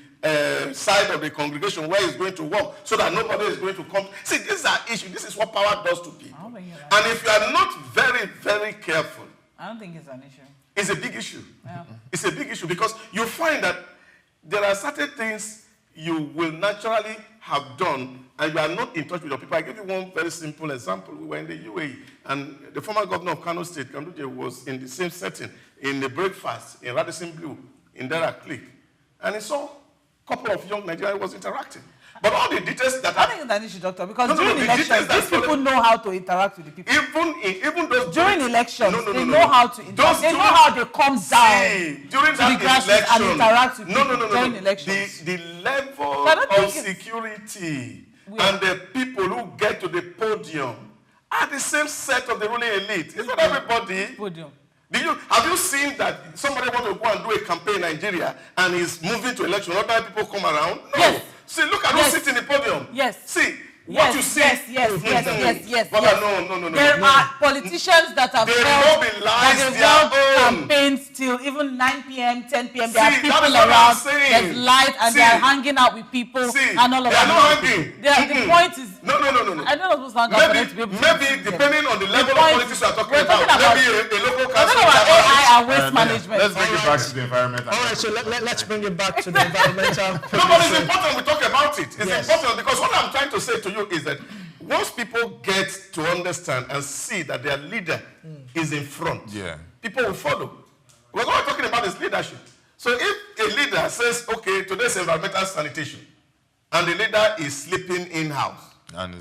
side of the congregation where he's going to walk so that nobody is going to come. See, this is our issue. This is what power does to people. And if you are not very, very careful, I don't think it's an issue. It's a big issue. Yeah. It's a big issue because you find that there are certain things you will naturally have done and you are not in touch with your people. I give you one very simple example. We were in the UAE and the former governor of Kano State, Ganduje, was in the same setting in the breakfast in Radisson Blu in Dara Click. And he saw a couple of young Nigerians was interacting. But all the details that I think it's an issue, doctor, because during elections, these people know how to interact with the people. Even those during elections, they know how to interact. They know how they come down during to the grassroots and interact with people during elections. The level of security and the people who get to the podium are the same set of the ruling elite. It's not everybody. Podium. Have you seen that somebody wants to go and do a campaign in Nigeria and is moving to election? Other people come around? No. Yes. See, look at who sits in the podium. Yes. See, what you see. Yes. No. There are politicians that have held campaigns till even 9 p.m., 10 p.m. There are people around, there's light, and they are hanging out with people and all of that. They are not hanging. The point is... No. I don't know what's hanging out for them to be able to... Maybe depending on the level of politics we are talking about, maybe a local council... We're talking about AI and waste management. Let's bring it back to the environment. All right, so let's bring it back to the environmental... No, but it's important we talk about it. It's important because what I'm trying to say to you is that once people get to understand and see that their leader is in front, people will follow. What we're talking about is leadership. So if a leader says, okay, today's environmental sanitation, and the leader is sleeping in-house, and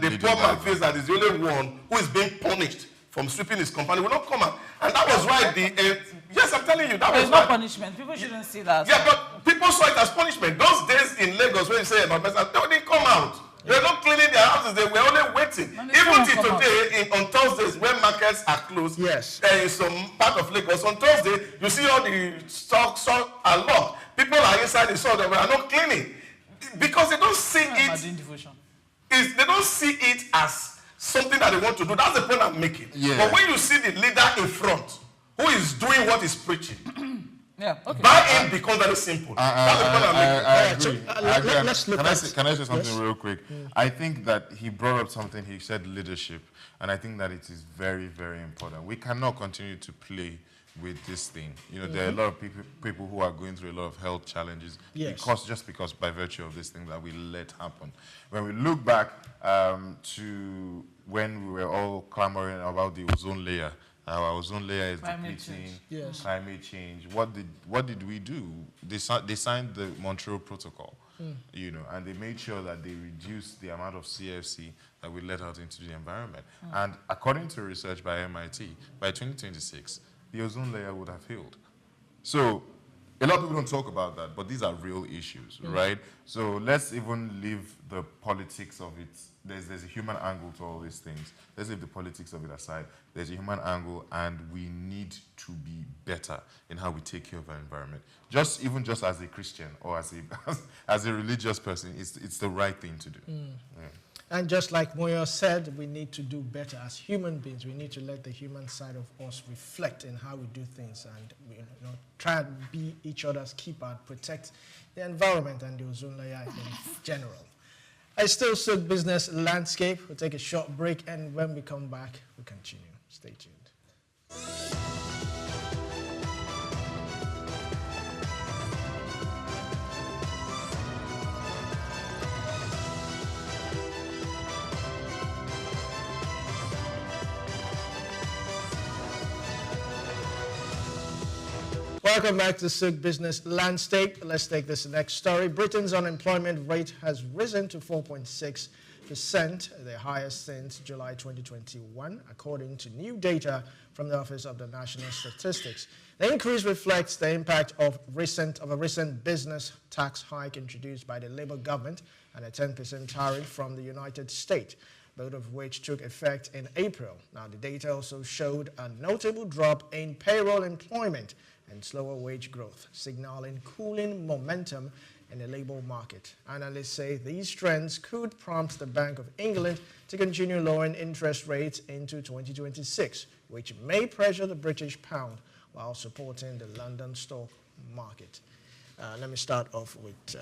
the poor man feels that he's the only one who is being punished from sweeping his company, will not come out. And that was why yes, I'm telling you, that was no punishment. People shouldn't see that. Yeah, but people saw it as punishment. Those days in Lagos when you say environmental, they didn't come out. They were not cleaning their houses. They were only waiting. Even till today, on Thursdays, when markets are closed, in some part of Lagos, on Thursday, you see all the stocks are locked. People are inside the store. They are not cleaning because they don't see it. They don't see it as something that they want to do. That's the point I'm making. Yeah. But when you see the leader in front, who is doing what he's preaching, buy-in becomes very simple. That's the point I'm making. I agree. Can I say something real quick? I think that he brought up something. He said leadership, and I think that it is very, very important. We cannot continue to play with this thing. You know, there are a lot of people who are going through a lot of health challenges because by virtue of this thing that we let happen. When we look back to when we were all clamoring about the ozone layer, our ozone layer is depleting, climate change. What did we do? They signed the Montreal Protocol, you know, and they made sure that they reduced the amount of CFC that we let out into the environment. And according to research by MIT, by 2026, the ozone layer would have healed. So a lot of people don't talk about that, but these are real issues, right? So let's even leave the politics of it. There's a human angle to all these things. Let's leave the politics of it aside. There's a human angle, and we need to be better in how we take care of our environment. Even just as a Christian or as a religious person, it's the right thing to do. And just like Moyo said, we need to do better as human beings. We need to let the human side of us reflect in how we do things and try and be each other's keeper and protect the environment and the ozone layer in general. I still Souq Business Landscape. We'll take a short break, and when we come back, we'll continue. Stay tuned. Welcome back to Souq Business Landscape. Let's take this next story. Britain's unemployment rate has risen to 4.6%, the highest since July 2021, according to new data from the Office of the National Statistics. The increase reflects the impact of a recent business tax hike introduced by the Labour government and a 10% tariff from the United States, both of which took effect in April. Now, the data also showed a notable drop in payroll employment and slower wage growth, signaling cooling momentum in the labour market. Analysts say these trends could prompt the Bank of England to continue lowering interest rates into 2026, which may pressure the British pound while supporting the London stock market. Let me start off with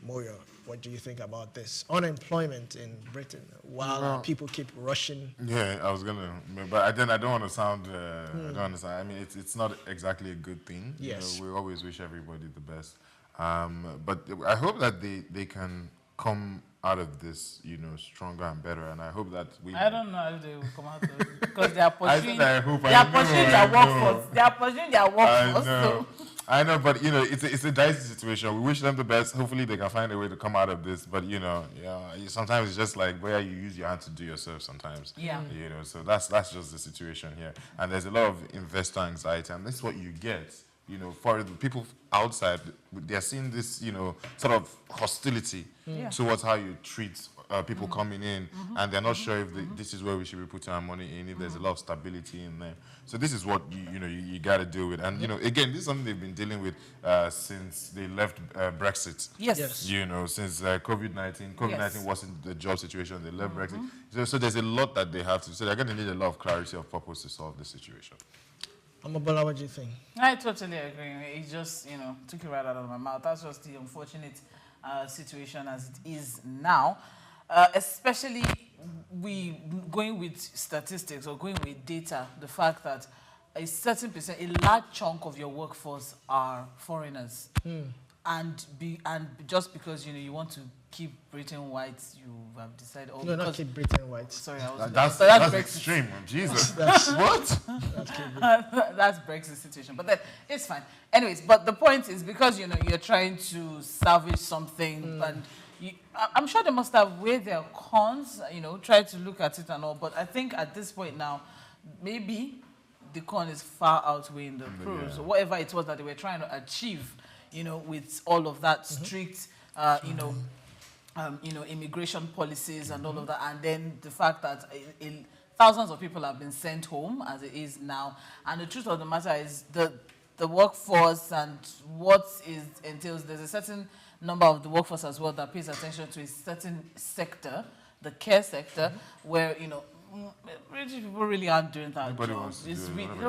Moyo. What do you think about this? Unemployment in Britain, while people keep rushing. Yeah, I was gonna, but then I don't want to sound. I don't understand. I mean, it's not exactly a good thing. Yes. We always wish everybody the best. But I hope that they can come out of this, stronger and better. And I hope that we. I don't know if they will come out of it because they are pursuing. I hope. They are pursuing their workforce. They are pursuing their workforce. I know, but it's a dicey situation. We wish them the best. Hopefully, they can find a way to come out of this. But sometimes it's just like where you use your hand to do yourself. Sometimes, So that's just the situation here. And there's a lot of investor anxiety, and this is what you get. For the people outside, they're seeing this, sort of hostility towards how you treat people coming in, and they're not sure if this is where we should be putting our money in, if there's a lot of stability in there. So this is what you got to deal with. And again, this is something they've been dealing with since they left Brexit. Yes. Since COVID-19. COVID-19 wasn't the job situation. They left Brexit. So there's a lot that they have to. So they're going to need a lot of clarity of purpose to solve this situation. Omobola, what do you think? I totally agree. It just, took it right out of my mouth. That's just the unfortunate situation as it is now. Especially going with statistics or going with data, the fact that a certain percent, a large chunk of your workforce are foreigners. And just because, you want to keep Britain white, you have decided... No, not keep Britain white. Sorry, that's extreme. Jesus. What? That's Brexit situation. But then, it's fine. Anyways, but the point is, because, you're trying to salvage something, and I'm sure they must have weighed their cons, tried to look at it and all. But I think at this point now, maybe the con is far outweighing the pros. So whatever it was that they were trying to achieve, with all of that strict, immigration policies and all of that, and then the fact that thousands of people have been sent home as it is now. And the truth of the matter is the workforce and what entails. There's a certain number of the workforce as well that pays attention to a certain sector, the care sector, where British people really aren't doing that job.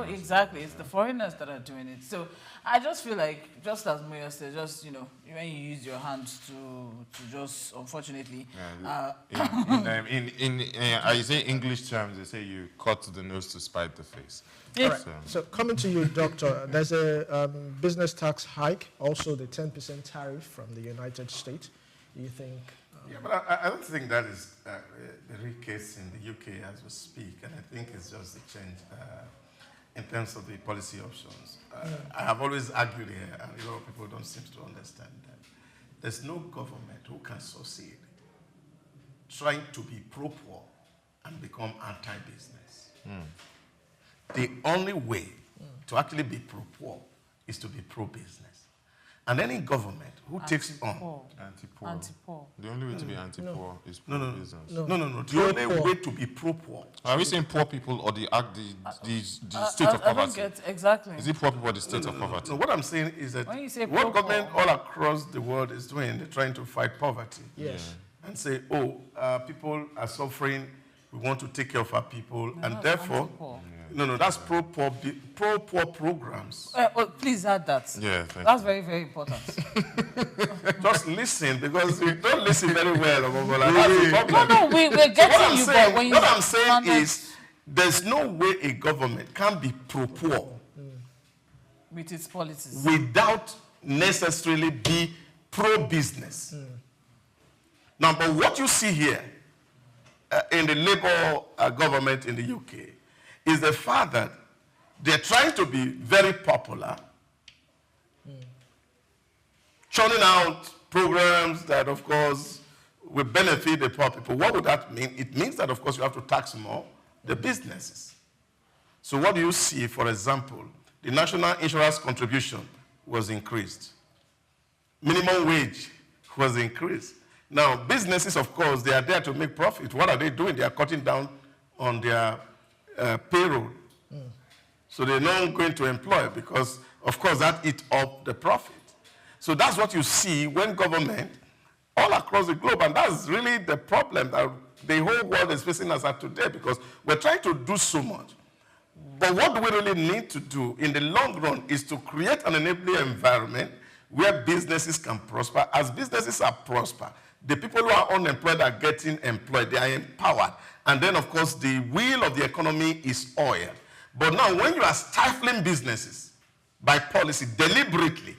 Exactly. It's the foreigners that are doing it. So I just feel like, just as Moyo said, just when you use your hands to just, unfortunately, I say English terms, they say you cut the nose to spite the face. All right. So coming to you, Doctor, there's a business tax hike, also the 10% tariff from the United States. Do you think? Yeah, but I don't think that is the real case in the UK as we speak, and I think it's just a change in terms of the policy options. I have always argued here, and a lot of people don't seem to understand that there's no government who can succeed trying to be pro-poor and become anti-business. The only way to actually be pro-poor is to be pro-business. And any government who takes on anti-poor. The only way to be anti-poor is pro-business. No. The only way to be pro-poor. Are we saying poor people or the state of poverty? I don't get exactly. Is it poor people or the state of poverty? No, what I'm saying is that when you say what government all across the world is doing, they're trying to fight poverty. Yes. And say, people are suffering, we want to take care of our people, and therefore... that's pro-poor programs. Please add that. Yeah, that's very, very important. Just listen, because you don't listen very well. That's the problem. No, we're getting you, but when you... What I'm saying is, there's no way a government can be pro-poor with its policies without necessarily be pro-business. Now, but what you see here in the Labour government in the UK is the fact that they're trying to be very popular, churning out programs that, of course, will benefit the poor people. What would that mean? It means that, of course, you have to tax more the businesses. So what do you see, for example, the national insurance contribution was increased. Minimum wage was increased. Now, businesses, of course, they are there to make profit. What are they doing? They are cutting down on their payroll. So they're not going to employ because, of course, that eats up the profit. So that's what you see when government, all across the globe, and that's really the problem that the whole world is facing as of today, because we're trying to do so much. But what do we really need to do in the long run is to create an enabling environment where businesses can prosper. As businesses are prosper, the people who are unemployed are getting employed. They are empowered. And then, of course, the wheel of the economy is oiled. But now, when you are stifling businesses by policy deliberately,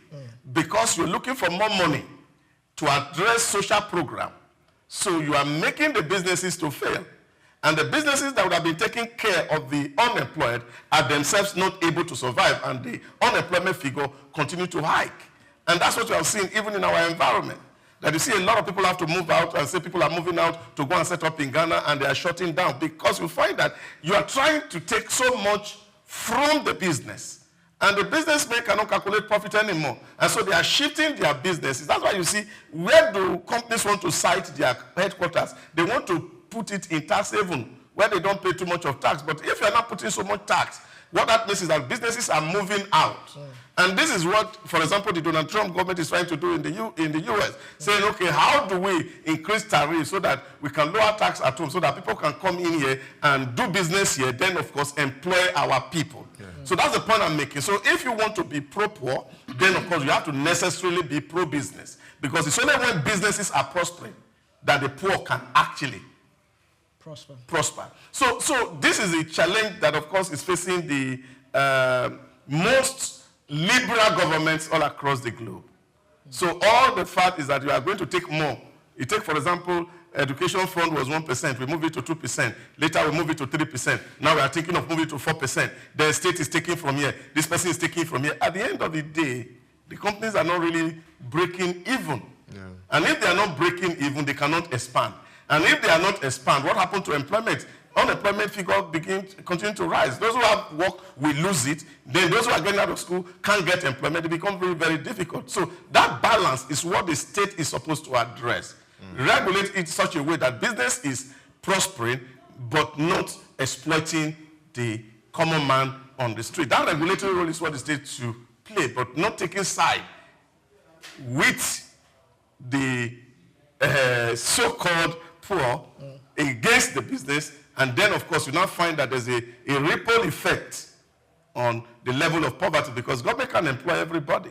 because you're looking for more money to address social program, so you are making the businesses to fail. And the businesses that would have been taking care of the unemployed are themselves not able to survive, and the unemployment figure continue to hike. And that's what you have seen even in our environment. That you see a lot of people have to move out, and say people are moving out to go and set up in Ghana, and they are shutting down because you find that you are trying to take so much from the business. And the businessmen cannot calculate profit anymore. And so they are shifting their businesses. That's why you see, where do companies want to site their headquarters? They want to put it in tax haven, where they don't pay too much of tax. But if you're not putting so much tax, what that means is that businesses are moving out. And this is what, for example, the Donald Trump government is trying to do in the US, saying, okay, how do we increase tariffs so that we can lower tax at home, so that people can come in here and do business here, then, of course, employ our people. So that's the point I'm making. So if you want to be pro-poor, then, of course, you have to necessarily be pro-business. Because it's only when businesses are prospering that the poor can actually prosper. So this is a challenge that, of course, is facing the most liberal governments all across the globe. So all the fact is that you are going to take more. You take, for example, education fund was 1%, we move it to 2%. Later we move it to 3%. Now we are thinking of moving to 4%. The state is taking from here. This person is taking from here. At the end of the day, the companies are not really breaking even. And if they are not breaking even, they cannot expand. And if they are not expand, what happened to employment? Unemployment figure continue to rise. Those who have work will lose it. Then those who are getting out of school can't get employment. It becomes very, very difficult. So that balance is what the state is supposed to address. Regulate it in such a way that business is prospering, but not exploiting the common man on the street. That regulatory role is what the state should play, but not taking side with the so-called poor against the business. And then, of course, you now find that there's a ripple effect on the level of poverty, because government can employ everybody.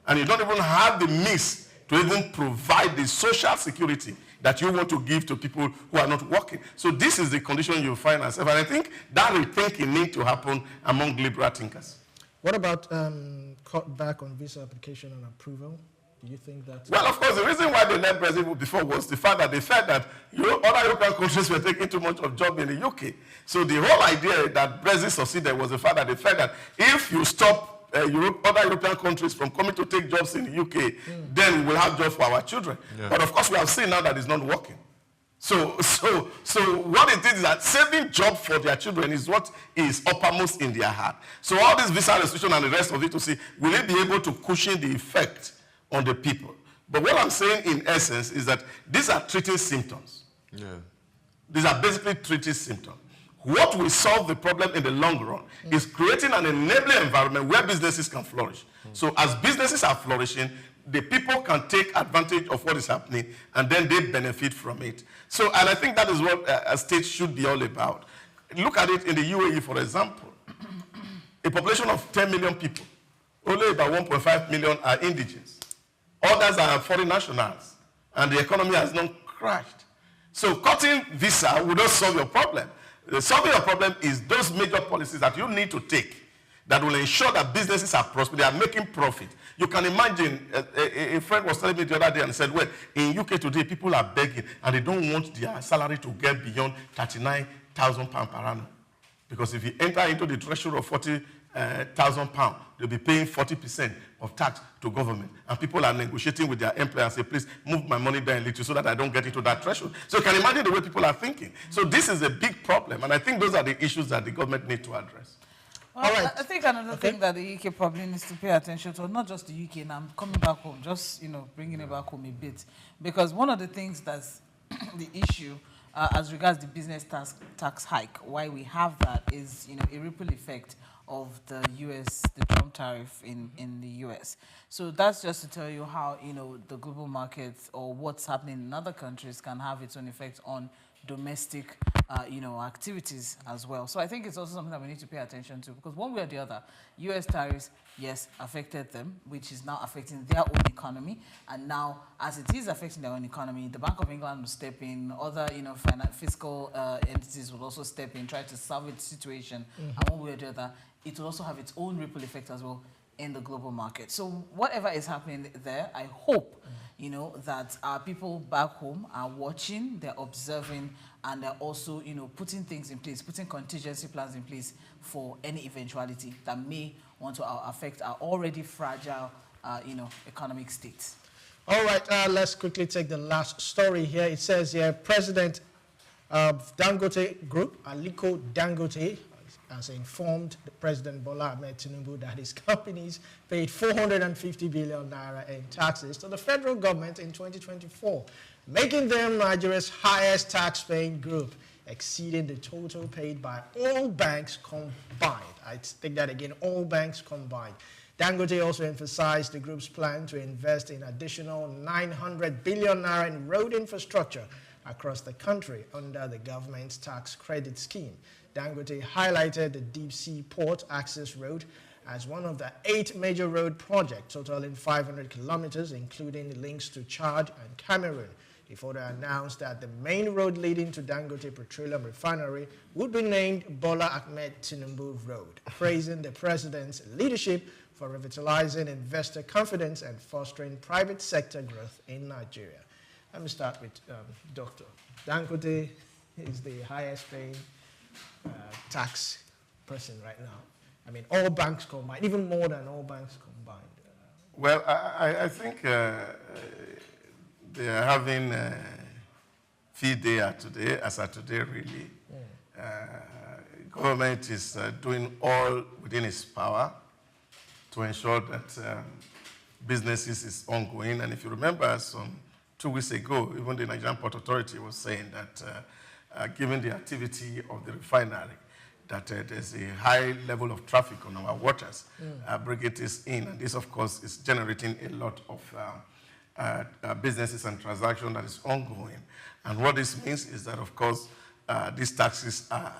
And you don't even have the means to even provide the social security that you want to give to people who are not working. So this is the condition you find yourself. And I think that rethinking needs to happen among liberal thinkers. What about cut back on visa application and approval? Do you think that? Well, of course, the reason why they left Brazil before was the fact that they felt that other European countries were taking too much of job in the UK. So the whole idea that Brazil succeeded was the fact that they felt that if you stop other European countries from coming to take jobs in the UK, then we will have jobs for our children. But of course, we have seen now that it's not working. So what it is that saving jobs for their children is what is uppermost in their heart. So all this visa restriction and the rest of it, to see, will it be able to cushion the effect on the people? But what I'm saying in essence is that these are treating symptoms. These are basically treating symptoms. What will solve the problem in the long run is creating an enabling environment where businesses can flourish. So as businesses are flourishing, the people can take advantage of what is happening, and then they benefit from it. So, and I think that is what a state should be all about. Look at it in the UAE, for example. A population of 10 million people, only about 1.5 million are indigenous. Others are foreign nationals, and the economy has not crashed. So cutting visa will not solve your problem. Solving your problem is those major policies that you need to take that will ensure that businesses are prosperous, they are making profit. You can imagine, a friend was telling me the other day and said, well, in UK today, people are begging, and they don't want their salary to get beyond £39,000 per annum. Because if you enter into the threshold of £40,000, they'll be paying 40% of tax to government. And people are negotiating with their employer and say, please move my money down a little so that I don't get into that threshold. So you can imagine the way people are thinking. So this is a big problem. And I think those are the issues that the government need to address. Well, all right. I think another thing that the UK probably needs to pay attention to, not just the UK, and I'm coming back home, just, bringing it back home a bit. Because one of the things that's the issue as regards the business tax hike, why we have that is, a ripple effect of the Trump tariff in the US. So that's just to tell you how, the global markets or what's happening in other countries can have its own effect on domestic activities as well. So I think it's also something that we need to pay attention to, because one way or the other, U.S. tariffs, yes, affected them, which is now affecting their own economy. And now, as it is affecting their own economy, the Bank of England will step in, other fiscal entities will also step in, try to salvage the situation. And one way or the other, it will also have its own ripple effect as well in the global market. So whatever is happening there, I hope that our people back home are watching, they're observing, and they're also putting things in place, putting contingency plans in place for any eventuality that may want to affect our already fragile economic state. All right, let's quickly take the last story here. It says here, President of Dangote Group, Aliko Dangote, has informed President Bola Tinubu that his companies paid 450 billion naira in taxes to the federal government in 2024, making them Nigeria's highest tax-paying group, exceeding the total paid by all banks combined. I take that again, all banks combined. Dangote also emphasized the group's plan to invest in additional 900 billion naira in road infrastructure across the country under the government's tax credit scheme. Dangote highlighted the deep-sea port access road as one of the 8 major road projects totaling 500 kilometers, including links to Chad and Cameroon. He further announced that the main road leading to Dangote Petroleum Refinery would be named Bola Ahmed Tinubu Road, praising the president's leadership for revitalizing investor confidence and fostering private sector growth in Nigeria. Let me start with Dr. Dangote is the highest paying tax person right now. I mean, all banks combined, even more than all banks combined. Well, I think they are having a field day today, as of today, really. Government is doing all within its power to ensure that businesses is ongoing. And if you remember, some 2 weeks ago, even the Nigerian Port Authority was saying that given the activity of the refinery, that there's a high level of traffic on our waters. Brigade is in, and this, of course, is generating a lot of businesses and transactions that is ongoing. And what this means is that, of course, these taxes are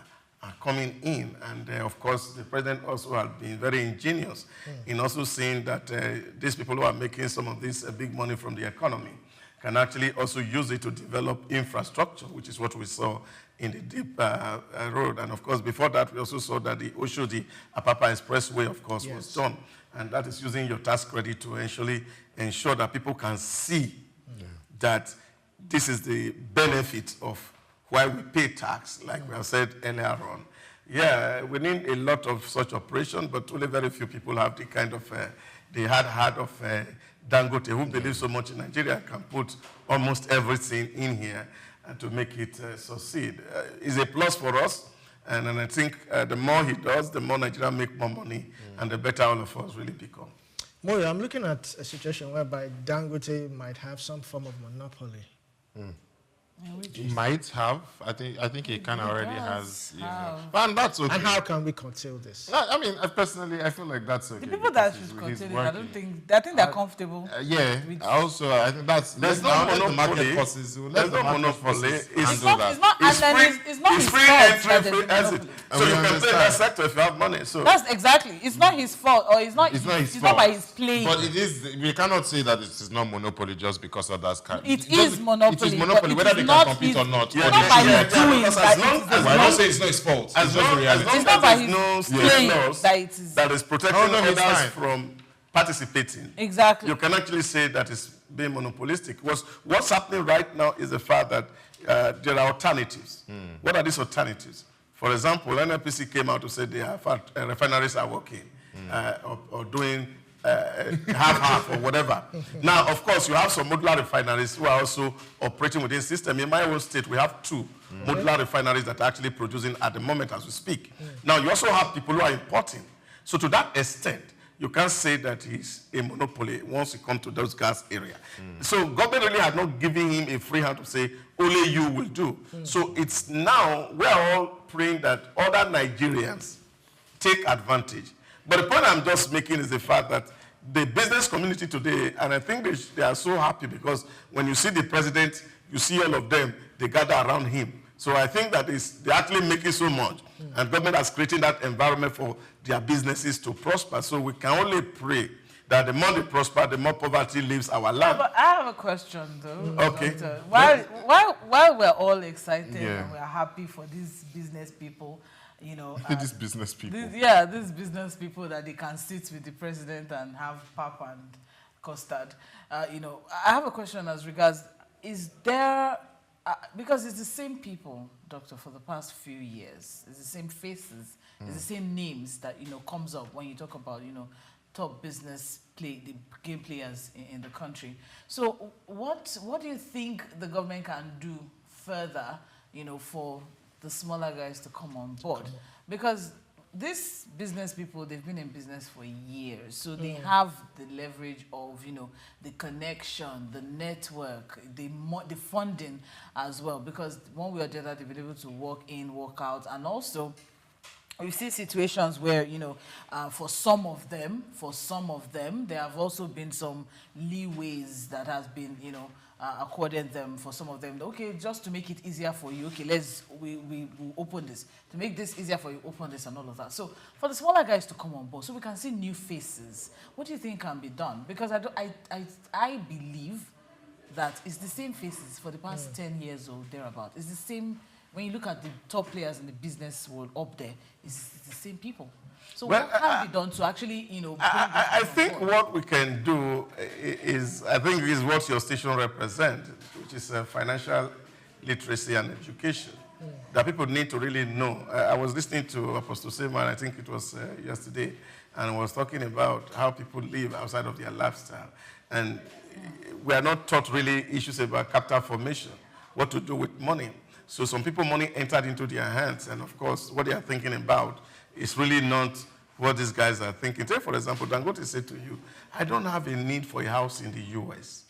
coming in. And, of course, the president also has been very ingenious in also saying that these people who are making some of this big money from the economy can actually also use it to develop infrastructure, which is what we saw in the deep road. And of course, before that, we also saw that the Oshodi Apapa Expressway, of course, was done. And that is using your tax credit to actually ensure that people can see that this is the benefit of why we pay tax, like we have said earlier on. Yeah, we need a lot of such operation, but only very few people have the kind of, the hard heart of Dangote, who believes so much in Nigeria, can put almost everything in here to make it succeed. It's a plus for us, and I think the more he does, the more Nigeria make more money, and the better all of us really become. Moyo, I'm looking at a situation whereby Dangote might have some form of monopoly. Might have. I think he kind of already has. And that's okay. And how can we curtail this? I mean, personally, I feel like that's okay. The people that should curtail it, I think they're comfortable. Yeah. Also, I think that's there's no monopoly. There's no monopoly. It's not his fault. Free exit. So you can play that sector if you have money. So that's exactly. It's not his fault, or it's not by his playing. But it is. We cannot say that it is not monopoly just because of that. It is monopoly. It is monopoly, whether they can compete or not. It's not by his doing. I don't say it's not his fault. It's just the reality. It's not by his playing that it is. That is protecting others from participating. Exactly. You can actually say that it's being monopolistic. What's happening right now is the fact that there are alternatives. What are these alternatives? For example, NNPC came out to say their refineries are working or doing half or whatever. Now, of course, you have some modular refineries who are also operating within the system. In my own state, we have 2 modular refineries that are actually producing at the moment as we speak. Now, you also have people who are importing. So to that extent, you can't say that he's a monopoly once you come to those gas area. So government really had not given him a free hand to say, only you will do. So it's now, we're all praying that other Nigerians take advantage. But the point I'm just making is the fact that the business community today, and I think they are so happy because when you see the president, you see all of them, they gather around him. So I think that they're actually making so much, and government has created that environment for their businesses to prosper. So we can only pray that the more they prosper, the more poverty leaves our land. But I have a question, though. Okay. Doctor. While we're all excited and we're happy for these business people, you know, these business people. These business people that they can sit with the president and have pap and custard. You know, I have a question as regards: is there, because it's the same people, Doctor, for the past few years, it's the same faces, it's the same names that comes up when you talk about top business the game players in the country. So what do you think the government can do further, for the smaller guys to come on board? Because these business people, they've been in business for years, so they have the leverage of, the connection, the network, the funding as well, because one way or the other, they've been able to work in, work out, and also we see situations where, for some of them, there have also been some leeways that has been, accorded them for some of them. Okay, just to make it easier for you, okay, we open this. To make this easier for you, open this and all of that. So for the smaller guys to come on board, so we can see new faces, what do you think can be done? Because I believe that it's the same faces for the past 10 years or thereabout. It's the same. When you look at the top players in the business world up there, it's the same people. So what can be done to actually, bring I think what we can do is what your station represents, which is financial literacy and education that people need to really know. I was listening to Apostle Seaman, I think it was yesterday, and was talking about how people live outside of their lifestyle. And we are not taught really issues about capital formation, what to do with money. So some people, money entered into their hands, and of course, what they are thinking about is really not what these guys are thinking. Take, for example, Dangote said to you, I don't have a need for a house in the US.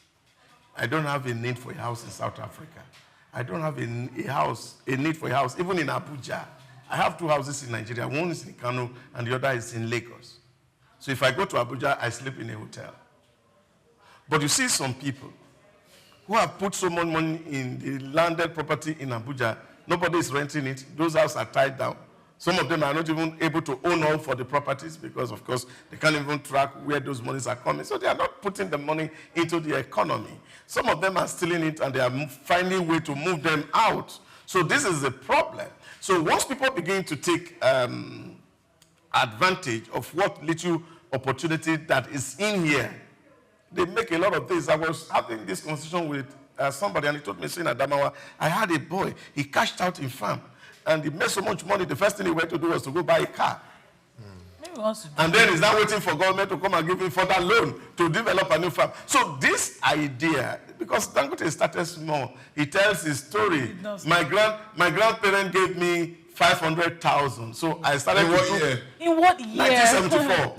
I don't have a need for a house in South Africa. I don't have a need for a house, even in Abuja. I have 2 houses in Nigeria. One is in Kano, and the other is in Lagos. So if I go to Abuja, I sleep in a hotel. But you see some people who have put so much money in the landed property in Abuja, nobody is renting it. Those houses are tied down. Some of them are not even able to own all for the properties because, of course, they can't even track where those monies are coming. So they are not putting the money into the economy. Some of them are stealing it, and they are finding a way to move them out. So this is the problem. So once people begin to take advantage of what little opportunity that is in here, they make a lot of things. I was having this conversation with somebody, and he told me, saying at Adamawa, I had a boy, he cashed out in farm, and he made so much money, the first thing he went to do was to go buy a car. And then he's now waiting for government to come and give him further loan to develop a new farm. So this idea, because Dangote started small, he tells his story. My grandparent gave me 500,000. So I started in what year? In what year? 1974.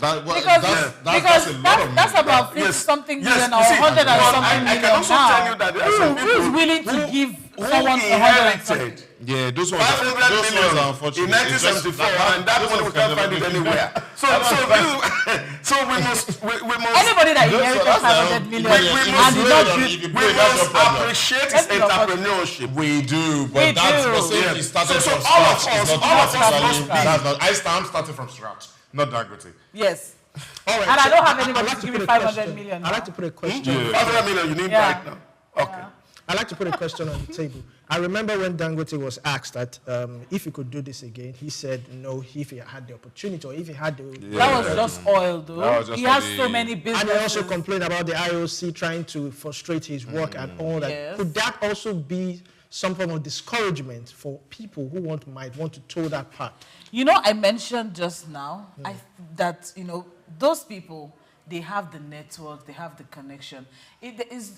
That's about 50 something million or 100 and something million. I can also tell you that there are some people who's willing to give someone 100. Yeah, those ones. 500 million are unfortunate. In 1974, and that money we can't find it anywhere. So we must. Anybody that inherited 500 million we must appreciate his entrepreneurship. We do, but that's the same. He started from scratch. I'm starting from scratch, not Dangote. Yes. All right, and I don't have anybody to give me 500 million. I'd like to put a question. 500 million you need right now. Okay. I'd like to put a question on the table. I remember when Dangote was asked that if he could do this again, he said no if he had the opportunity or if he had the... That was just oil, though. He has so many businesses. And he also complained about the IOC trying to frustrate his work and all that. Yes. Could that also be some form of discouragement for people who might want to toe that path? I mentioned just now that, those people, they have the network, they have the connection. It's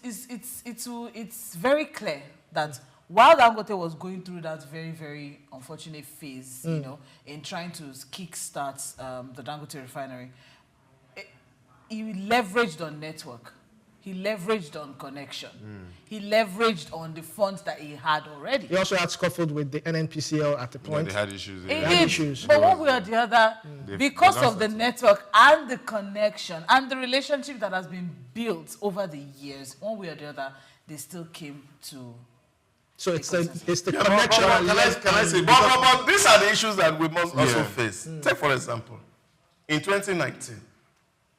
very clear that while Dangote was going through that very, very unfortunate phase, in trying to kickstart the Dangote refinery, he leveraged on network. He leveraged on connection. He leveraged on the funds that he had already. He also had scuffled with the NNPCL at the point. Yeah, they had issues. He did. But one way or the other, because of the network and the connection and the relationship that has been built over the years, one way or the other, they still came to So it's the connection. Can I say? But these are the issues that we must also face. Take, for example, in 2019,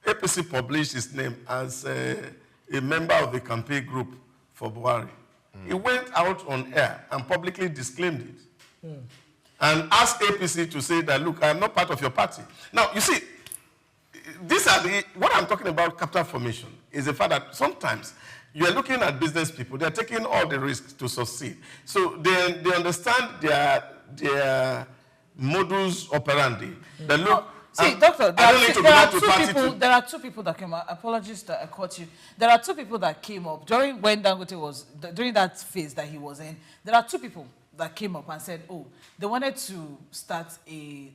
APC published his name as a member of the campaign group for Buhari. He went out on air and publicly disclaimed it and asked APC to say that, look, I am not part of your party. Now, you see, what I'm talking about capital formation is the fact that sometimes you're looking at business people, they're taking all the risks to succeed. So they understand their modus operandi. They look, see, Doctor, there are two people that came up. Apologies that I caught you. There are two people that came up during when Dangote was, during that phase that he was in. There are two people that came up and said, oh, they wanted to start the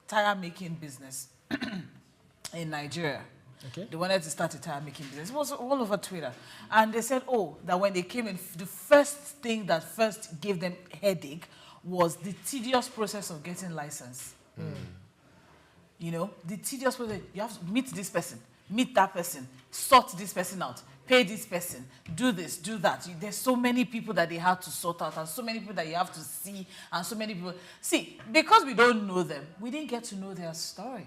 tire making business in Nigeria. Okay. They wanted to start a tire making business. It was all over Twitter. And they said, oh, that when they came in, the first thing that first gave them headache was the tedious process of getting license. You know, the tedious process. You have to meet this person, meet that person, sort this person out, pay this person, do this, do that. There's so many people that they have to sort out, and so many people that you have to see, and so many people. See, because we don't know them, we didn't get to know their story.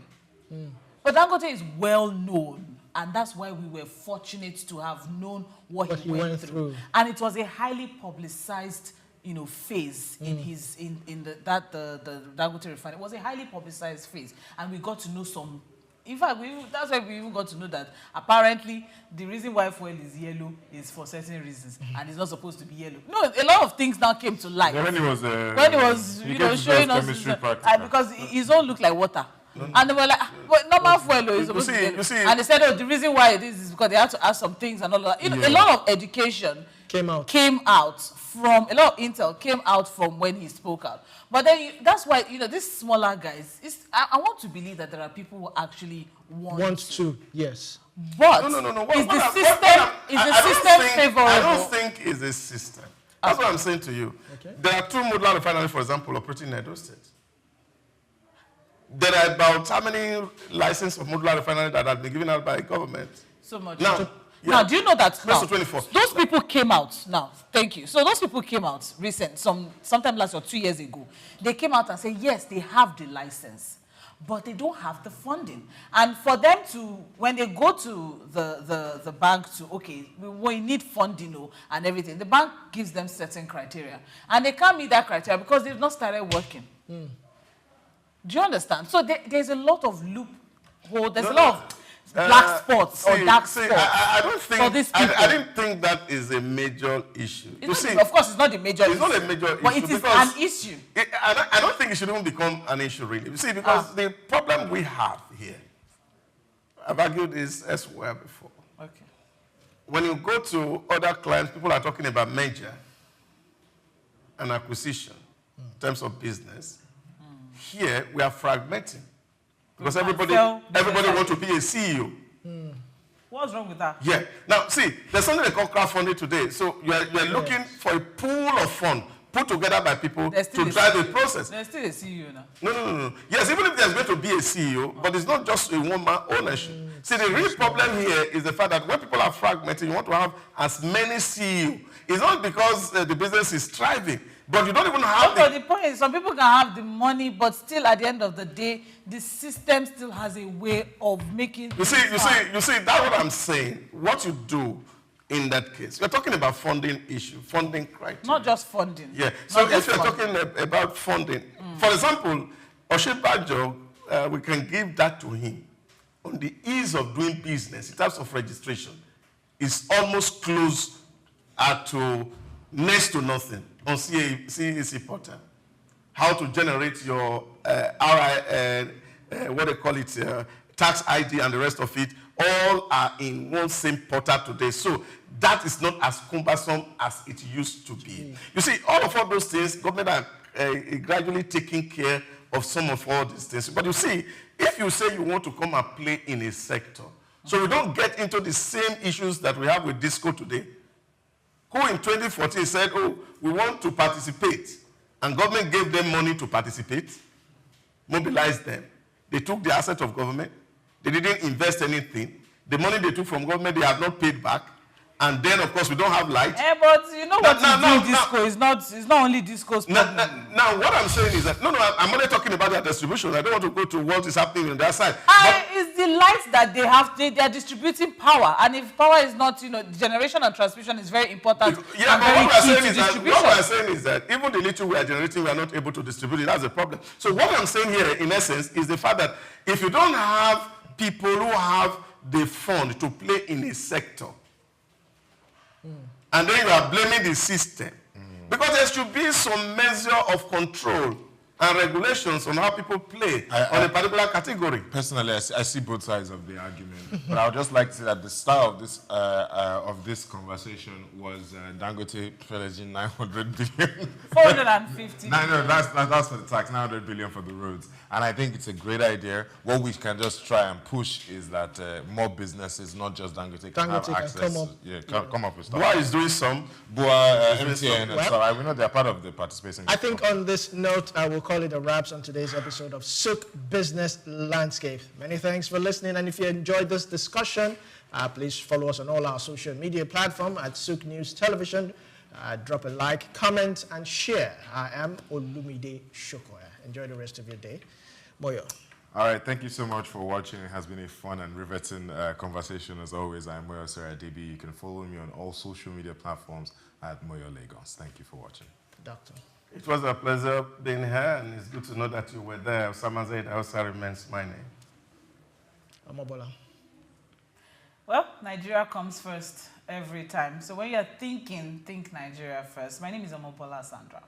But Dangote is well known, and that's why we were fortunate to have known what he went through. And it was a highly publicized, you know, phase in his the Dangote refinery. It was a highly publicized phase, and we got to know some. In fact, that's why we even got to know that apparently the reason why fuel is yellow is for certain reasons, and it's not supposed to be yellow. No, a lot of things now came to light. When he was you know, showing us because his own looked like water. And they were like, but normal fuel is supposed to be yellow. And they said, oh, the reason why it is because they had to add some things and all that. You know, a lot of education came out from, a lot of intel came out from when he spoke out. But then that's why, you know, these smaller guys, I want to believe that there are people who actually want to. Yes. But is the system favorable? I don't think it's a system. That's what I'm saying to you. Okay. There are two modular refineries, for example, operating in Edo State. There are about how many licenses of modular refinery that have been given out by the government? So much. Now, do you know that now, those people came out now? Thank you. So those people came out sometime last or 2 years ago. They came out and said, yes, they have the license, but they don't have the funding. And for them to, when they go to the bank to, okay, we need funding and everything, the bank gives them certain criteria. And they can't meet that criteria because they've not started working. Do you understand? So there's a lot of loophole. There's a lot of black spots or dark spots. I don't think. For these people. I didn't think that is a major issue. Of course, it's not a major issue. It's not a major issue. But it is an issue. I don't think it should even become an issue, really. You see, because the problem we have here, I've argued this elsewhere before. Okay. When you go to other clients, people are talking about merger and acquisition in terms of business. Here, we are fragmenting. Because everybody wants to be a CEO. What's wrong with that? Yeah. Now, see, there's something they call crowdfunding today. So you're looking for a pool of funds put together by people to drive the process. There's still a CEO now. No. Yes, even if there's going to be a CEO, but it's not just a one-man ownership. See, the real problem here is the fact that when people are fragmented, you want to have as many CEOs. It's not because the business is thriving, but you don't even have the point is, some people can have the money, but still at the end of the day, the system still has a way of making. You see, that's what I'm saying. What you do in that case, you're talking about funding issue, funding criteria. Not just funding. Yeah. So if you're talking about funding, for example, Oshibajo, we can give that to him on the ease of doing business in terms of registration. It's almost close to next to nothing on CAC portal. How to generate your what they call it, tax ID and the rest of it, all are in one same portal today. So that is not as cumbersome as it used to be. You see, all those things, government are gradually taking care of some of all these things. But you see, if you say you want to come and play in a sector, so we don't get into the same issues that we have with Disco today, who in 2014 said, oh, we want to participate, and government gave them money to participate, mobilized them. They took the asset of government. They didn't invest anything. The money they took from government, they have not paid back. and then, of course, we don't have light. But you know what is doing disco is not only disco's problem. Now, what I'm saying is that, I'm only talking about their distribution. I don't want to go to what is happening on their side. It's the light that they have. They are distributing power. And if power is not, generation and transmission is very important. Yeah, but what we're saying is that even the little we are generating, we are not able to distribute it. That's a problem. So what I'm saying here, in essence, is the fact that if you don't have people who have the fund to play in a sector, and then you are blaming the system, because there should be some measure of control and regulations on how people play on a particular category. Personally, I see both sides of the argument, but I would just like to say that the start of this conversation was Dangote pledging 900 billion. 450. No, that's for the tax. 900 billion for the roads, and I think it's a great idea. What we can just try and push is that more businesses, not just Dangote, can have access. Come up with stuff. Bua is doing some. Bua, MTN, and so we know they're part of the participation. I think on this note, I will call it a wrap on today's episode of Souq Business Landscape. Many thanks for listening, and if you enjoyed this discussion, please follow us on all our social media platforms at Souq News Television. Drop a like, comment, and share. I am Olumide Sokoya. Enjoy the rest of your day. Moyo. All right, thank you so much for watching. It has been a fun and riveting conversation as always. I'm Moyosore Adebiyi. You can follow me on all social media platforms at Moyo Lagos. Thank you for watching. Doctor. It was a pleasure being here, and it's good to know that you were there. Samazaid also remains my name. Omobola. Well, Nigeria comes first every time. So when you're thinking, think Nigeria first. My name is Omobola Sandra.